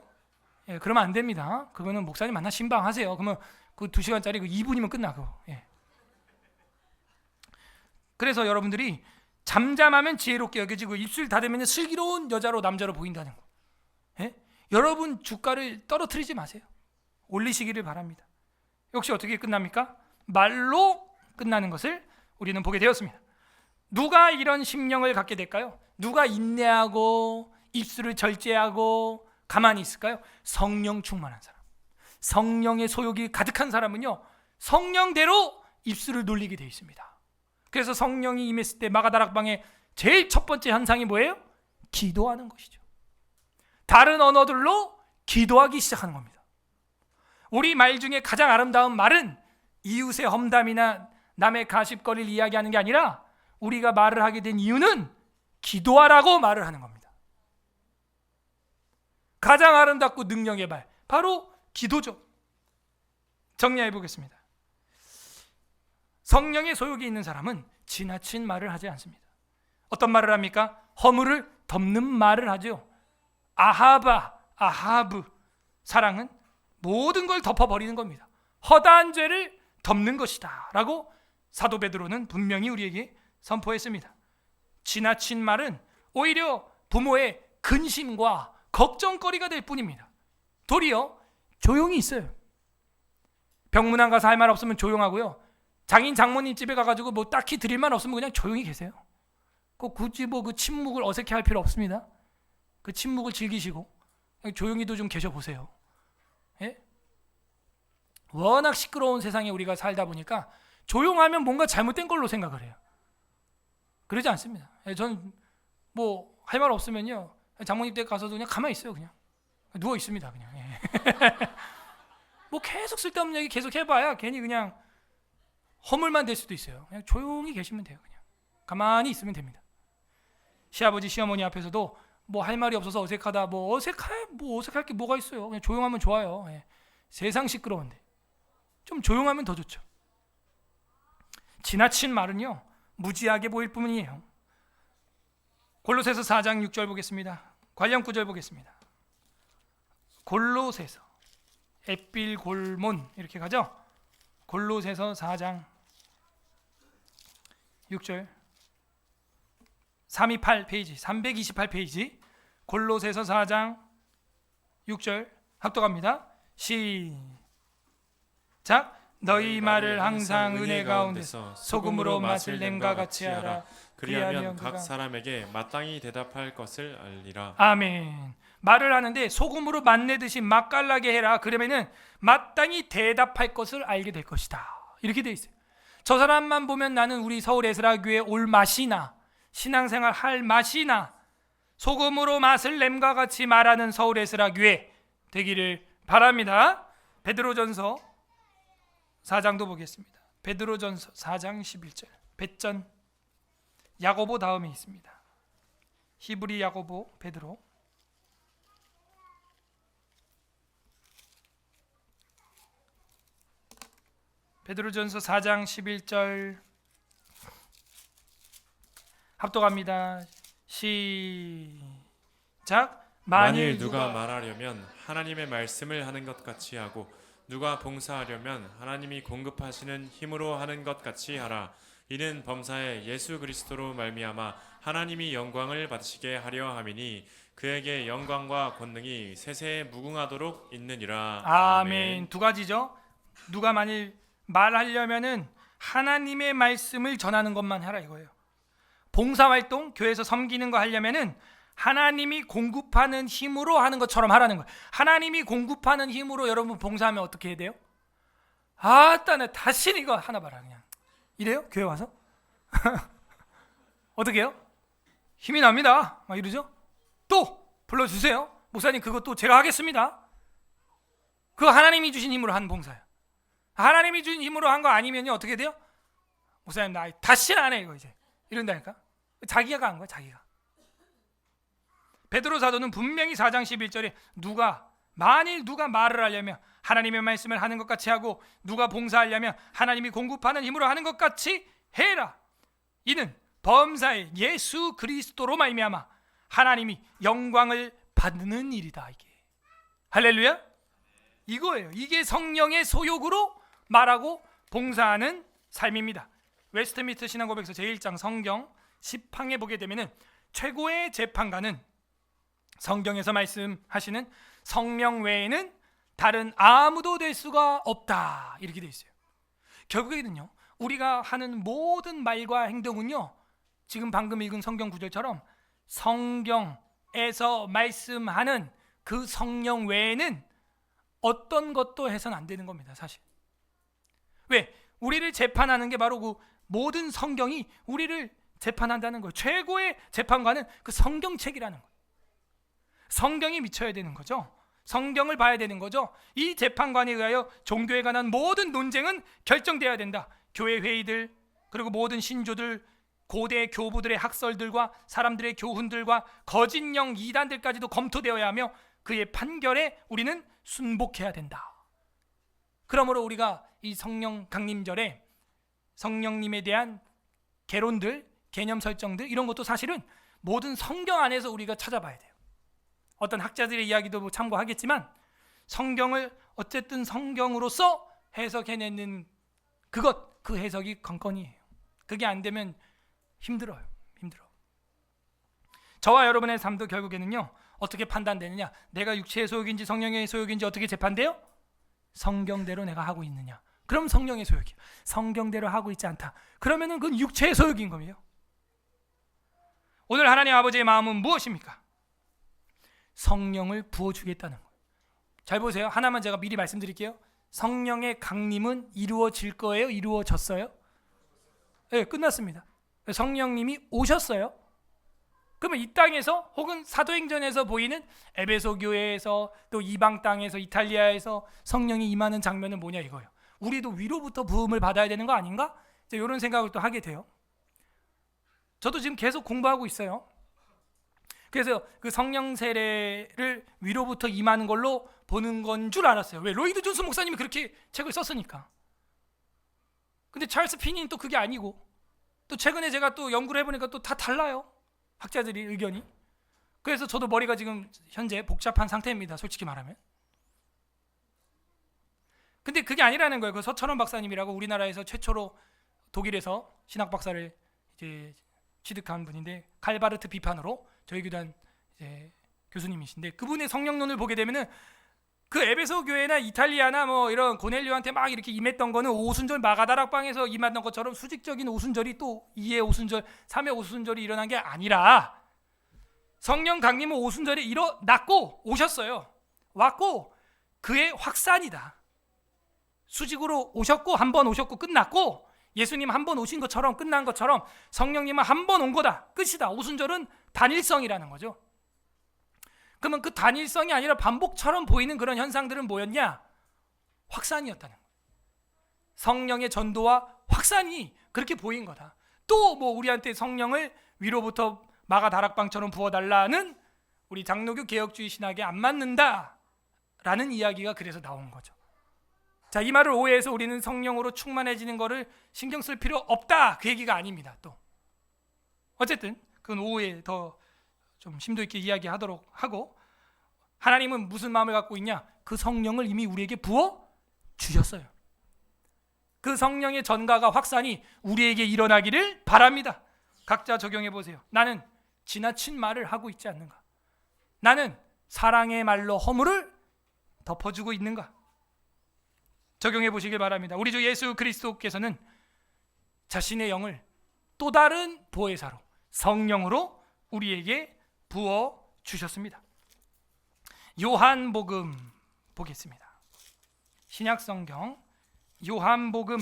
예, 그러면 안 됩니다. 그거는 목사님 만나 신방하세요. 그러면 그 2시간짜리 그 2분이면 끝나고. 예. 그래서 여러분들이 잠잠하면 지혜롭게 여겨지고 입술 닫으면 슬기로운 여자로, 남자로 보인다는 거. 예? 여러분 주가를 떨어뜨리지 마세요. 올리시기를 바랍니다. 역시 어떻게 끝납니까? 말로 끝나는 것을 우리는 보게 되었습니다. 누가 이런 심령을 갖게 될까요? 누가 인내하고 입술을 절제하고 가만히 있을까요? 성령 충만한 사람, 성령의 소욕이 가득한 사람은요, 성령대로 입술을 놀리게 되어 있습니다. 그래서 성령이 임했을 때 마가다락방의 제일 첫 번째 현상이 뭐예요? 기도하는 것이죠. 다른 언어들로 기도하기 시작하는 겁니다. 우리 말 중에 가장 아름다운 말은 이웃의 험담이나 남의 가십거리를 이야기하는 게 아니라, 우리가 말을 하게 된 이유는 기도하라고 말을 하는 겁니다. 가장 아름답고 능력의 말, 바로 기도죠. 정리해 보겠습니다. 성령의 소욕이 있는 사람은 지나친 말을 하지 않습니다. 어떤 말을 합니까? 허물을 덮는 말을 하죠. 아하브. 사랑은 모든 걸 덮어버리는 겁니다. 허다한 죄를 덮는 것이다 라고 사도 베드로는 분명히 우리에게 선포했습니다. 지나친 말은 오히려 부모의 근심과 걱정거리가 될 뿐입니다. 도리어 조용히 있어요. 병문안 가서 할 말 없으면 조용하고요, 장인 장모님 집에 가가지고 뭐 딱히 드릴 말 없으면 그냥 조용히 계세요. 꼭 굳이 뭐 그 침묵을 어색해할 필요 없습니다. 그 침묵을 즐기시고 그냥 조용히도 좀 계셔보세요. 예? 워낙 시끄러운 세상에 우리가 살다 보니까 조용하면 뭔가 잘못된 걸로 생각을 해요. 그러지 않습니다. 저는 뭐 할 말 없으면요, 장모님 댁 가서도 그냥 가만히 있어요. 그냥 누워 있습니다. 그냥. 예. 뭐 계속 쓸데없는 얘기 계속 해봐야 괜히 그냥 허물만 될 수도 있어요. 그냥 조용히 계시면 돼요. 그냥 가만히 있으면 됩니다. 시아버지 시어머니 앞에서도 뭐 할 말이 없어서 어색하다. 뭐 어색할 게 뭐가 있어요. 그냥 조용하면 좋아요. 예. 세상 시끄러운데 좀 조용하면 더 좋죠. 지나친 말은요 무지하게 보일 뿐이에요. 골로새서 4장 6절 보겠습니다. 관련 구절 보겠습니다. 골로새서 에필골몬 이렇게 가죠. 골로새서 4장 6절 328페이지 328페이지 골로새서 4장 6절 합독합니다. 시작. 너희 말을 항상 은혜 가운데서 소금으로 맛을 냄과 같이 하라. 그리하면 각 사람에게 마땅히 대답할 것을 알리라. 아멘. 말을 하는데 소금으로 맛내듯이 맛깔나게 해라. 그러면은 마땅히 대답할 것을 알게 될 것이다. 이렇게 돼 있어요. 저 사람만 보면 나는 우리 서울 에스라교회 올 맛이나 신앙생활 할 맛이나 소금으로 맛을 냄과 같이 말하는 서울 에스라교회 되기를 바랍니다. 베드로전서 4장도 보겠습니다. 베드로전서 4장 11절 배전 야고보 다음에 있습니다. 히브리 야고보 베드로 베드로전서 4장 11절 합독합니다. 시작. 만일 누가 말하려면 하나님의 말씀을 하는 것 같이 하고 누가 봉사하려면 하나님이 공급하시는 힘으로 하는 것 같이 하라. 이는 범사에 예수 그리스도로 말미암아 하나님이 영광을 받으시게 하려 함이니 그에게 영광과 권능이 세세에 무궁하도록 있느니라. 아멘. 두 가지죠. 누가 만일 말하려면은 하나님의 말씀을 전하는 것만 하라 이거예요. 봉사활동, 교회에서 섬기는 거 하려면은 하나님이 공급하는 힘으로 하는 것처럼 하라는 거예요. 하나님이 공급하는 힘으로 여러분 봉사하면 어떻게 해야 돼요? 아따 나 다시는 이거 하나 봐라 그냥 이래요? 교회 와서? 어떻게 해요? 힘이 납니다 막 이러죠? 또 불러주세요. 목사님 그것도 제가 하겠습니다. 그거 하나님이 주신 힘으로 한 봉사예요. 하나님이 주신 힘으로 한 거 아니면요 어떻게 돼요? 목사님 나 다시는 안 해 이거 이제 이런다니까. 자기가 한 거야 자기가. 베드로 사도는 분명히 4장 11절에 만일 누가 말을 하려면 하나님의 말씀을 하는 것 같이 하고 누가 봉사하려면 하나님이 공급하는 힘으로 하는 것 같이 해라. 이는 범사에 예수 그리스도로 말미암아 하나님이 영광을 받는 일이다. 이게 할렐루야. 이거예요. 이게 성령의 소욕으로 말하고 봉사하는 삶입니다. 웨스트민스터 신앙고백서 제1장 성경 10항에 보게 되면은 최고의 재판관은 성경에서 말씀하시는 성령 외에는 다른 아무도 될 수가 없다 이렇게 돼 있어요. 결국에는요 우리가 하는 모든 말과 행동은요 지금 방금 읽은 성경 구절처럼 성경에서 말씀하는 그 성령 외에는 어떤 것도 해서는 안 되는 겁니다. 사실 왜? 우리를 재판하는 게 바로 그 모든 성경이 우리를 재판한다는 거예요. 최고의 재판관은 그 성경책이라는 거예요. 성경이 미쳐야 되는 거죠. 성경을 봐야 되는 거죠. 이 재판관에 의하여 종교에 관한 모든 논쟁은 결정돼야 된다. 교회 회의들 그리고 모든 신조들 고대 교부들의 학설들과 사람들의 교훈들과 거짓령 이단들까지도 검토되어야 하며 그의 판결에 우리는 순복해야 된다. 그러므로 우리가 이 성령 강림절에 성령님에 대한 개론들, 개념 설정들 이런 것도 사실은 모든 성경 안에서 우리가 찾아봐야 돼요. 어떤 학자들의 이야기도 참고하겠지만 성경을 어쨌든 성경으로서 해석해내는 그 해석이 관건이에요. 그게 안 되면 힘들어요. 저와 여러분의 삶도 결국에는요 어떻게 판단되느냐, 내가 육체의 소욕인지 성령의 소욕인지 어떻게 재판돼요? 성경대로 내가 하고 있느냐, 그럼 성령의 소욕이에요. 성경대로 하고 있지 않다, 그러면은 그건 육체의 소욕인 거예요. 오늘 하나님 아버지의 마음은 무엇입니까? 성령을 부어주겠다는 거예요. 잘 보세요. 하나만 제가 미리 말씀드릴게요. 성령의 강림은 이루어질 거예요? 이루어졌어요? 네, 끝났습니다. 성령님이 오셨어요. 그러면 이 땅에서 혹은 사도행전에서 보이는 에베소 교회에서 또 이방 땅에서 이탈리아에서 성령이 임하는 장면은 뭐냐 이거예요. 우리도 위로부터 부음을 받아야 되는 거 아닌가? 이런 생각을 또 하게 돼요. 저도 지금 계속 공부하고 있어요. 그래서 그 성령 세례를 위로부터 임하는 걸로 보는 건 줄 알았어요. 왜? 로이드 존스 목사님이 그렇게 책을 썼으니까. 근데 찰스 피니는 또 그게 아니고, 또 최근에 제가 또 연구를 해보니까 또 다 달라요, 학자들이 의견이. 그래서 저도 머리가 지금 현재 복잡한 상태입니다, 솔직히 말하면. 근데 그게 아니라는 거예요. 그 서천원 박사님이라고 우리나라에서 최초로 독일에서 신학 박사를 이제 취득한 분인데, 칼바르트 비판으로 저희 교단 이제 교수님이신데, 그분의 성령론을 보게 되면은 그 에베소 교회나 이탈리아나 뭐 이런 고넬료한테 막 이렇게 임했던 거는 오순절 마가다락방에서 임했던 것처럼 수직적인 오순절이 또 2의 오순절, 3의 오순절이 일어난 게 아니라 성령 강림은 오순절에 일어났고 오셨어요. 왔고 그의 확산이다. 수직으로 오셨고 한 번 오셨고 끝났고, 예수님 한 번 오신 것처럼 끝난 것처럼 성령님은 한 번 온 거다. 끝이다. 오순절은 단일성이라는 거죠. 그러면 그 단일성이 아니라 반복처럼 보이는 그런 현상들은 뭐였냐? 확산이었다는 거예요. 성령의 전도와 확산이 그렇게 보인 거다. 또 뭐 우리한테 성령을 위로부터 마가 다락방처럼 부어달라는 우리 장로교 개혁주의 신학에 안 맞는다라는 이야기가 그래서 나온 거죠. 자, 이 말을 오해해서 우리는 성령으로 충만해지는 거를 신경 쓸 필요 없다, 그 얘기가 아닙니다. 또 어쨌든 그건 오후에 더 좀 심도 있게 이야기하도록 하고, 하나님은 무슨 마음을 갖고 있냐? 그 성령을 이미 우리에게 부어 주셨어요. 그 성령의 전가가 확산이 우리에게 일어나기를 바랍니다. 각자 적용해 보세요. 나는 지나친 말을 하고 있지 않는가? 나는 사랑의 말로 허물을 덮어주고 있는가? 적용해 보시길 바랍니다. 우리 주 예수 그리스도께서는 자신의 영을 또 다른 보혜사로, 성령으로 우리에게 부어 주셨습니다. 요한복음 보겠습니다. 신약성경 요한복음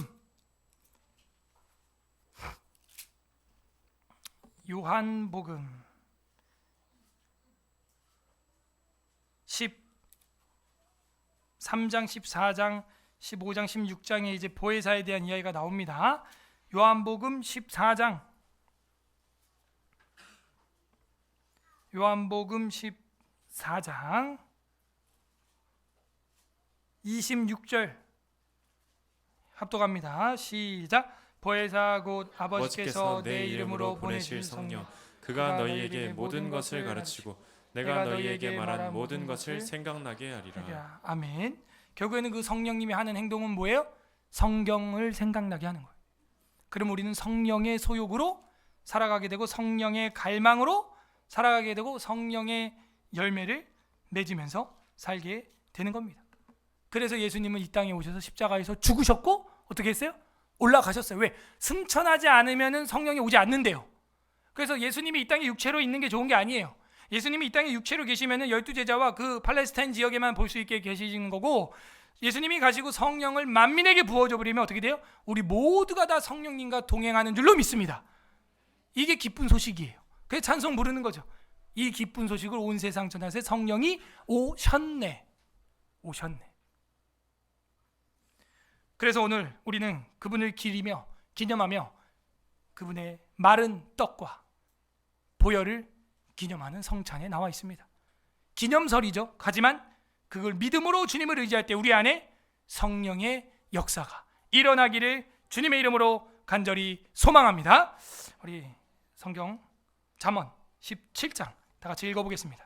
13장, 14장, 15장, 16장에 이제 보혜사에 대한 이야기가 나옵니다. 요한복음 14장, 요한복음 14장 26절 합독합니다. 시작. 보혜사 곧 아버지께서 내 이름으로 보내실 성령, 그가 너희에게 모든 것을 가르치고 내가 너희에게 말한 모든 것을 생각나게 하리라. 아멘. 결국에는 그 성령님이 하는 행동은 뭐예요? 성경을 생각나게 하는 거예요. 그럼 우리는 성령의 소욕으로 살아가게 되고, 성령의 갈망으로 살아가게 되고, 성령의 열매를 맺으면서 살게 되는 겁니다. 그래서 예수님은 이 땅에 오셔서 십자가에서 죽으셨고 어떻게 했어요? 올라가셨어요. 왜? 승천하지 않으면 성령이 오지 않는데요. 그래서 예수님이 이 땅에 육체로 있는 게 좋은 게 아니에요. 예수님이 이 땅에 육체로 계시면 12제자와 그 팔레스타인 지역에만 볼 수 있게 계시는 거고, 예수님이 가지고 성령을 만민에게 부어줘 버리면 어떻게 돼요? 우리 모두가 다 성령님과 동행하는 줄로 믿습니다. 이게 기쁜 소식이에요. 그래서 찬송 부르는 거죠. 이 기쁜 소식을 온 세상 전하세 성령이 오셨네. 그래서 오늘 우리는 그분을 기념하며 그분의 마른 떡과 보혈을 기념하는 성찬에 나와 있습니다. 기념설이죠. 하지만 그걸 믿음으로 주님을 의지할 때 우리 안에 성령의 역사가 일어나기를 주님의 이름으로 간절히 소망합니다. 우리 성경 잠언 17장 다 같이 읽어보겠습니다.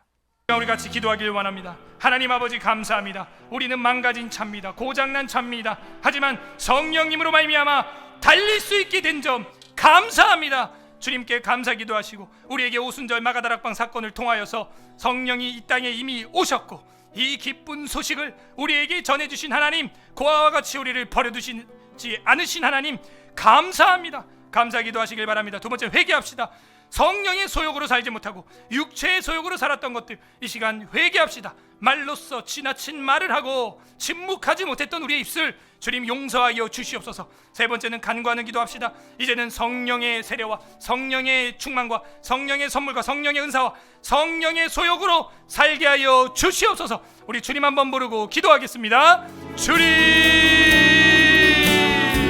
우리 같이 기도하길 원합니다. 하나님 아버지 감사합니다. 우리는 망가진 차입니다. 고장난 차입니다. 하지만 성령님으로 말미암아 달릴 수 있게 된 점 감사합니다. 주님께 감사 기도하시고, 우리에게 오순절 마가다락방 사건을 통하여서 성령이 이 땅에 이미 오셨고 이 기쁜 소식을 우리에게 전해주신 하나님, 고아와 같이 우리를 버려두시지 않으신 하나님 감사합니다. 감사 기도하시길 바랍니다. 두 번째, 회개합시다. 성령의 소욕으로 살지 못하고 육체의 소욕으로 살았던 것들, 이 시간 회개합시다. 말로써 지나친 말을 하고 침묵하지 못했던 우리의 입술 주님 용서하여 주시옵소서. 세 번째는 간구하는 기도합시다. 이제는 성령의 세례와 성령의 충만과 성령의 선물과 성령의 은사와 성령의 소욕으로 살게 하여 주시옵소서. 우리 주님 한번 부르고 기도하겠습니다. 주님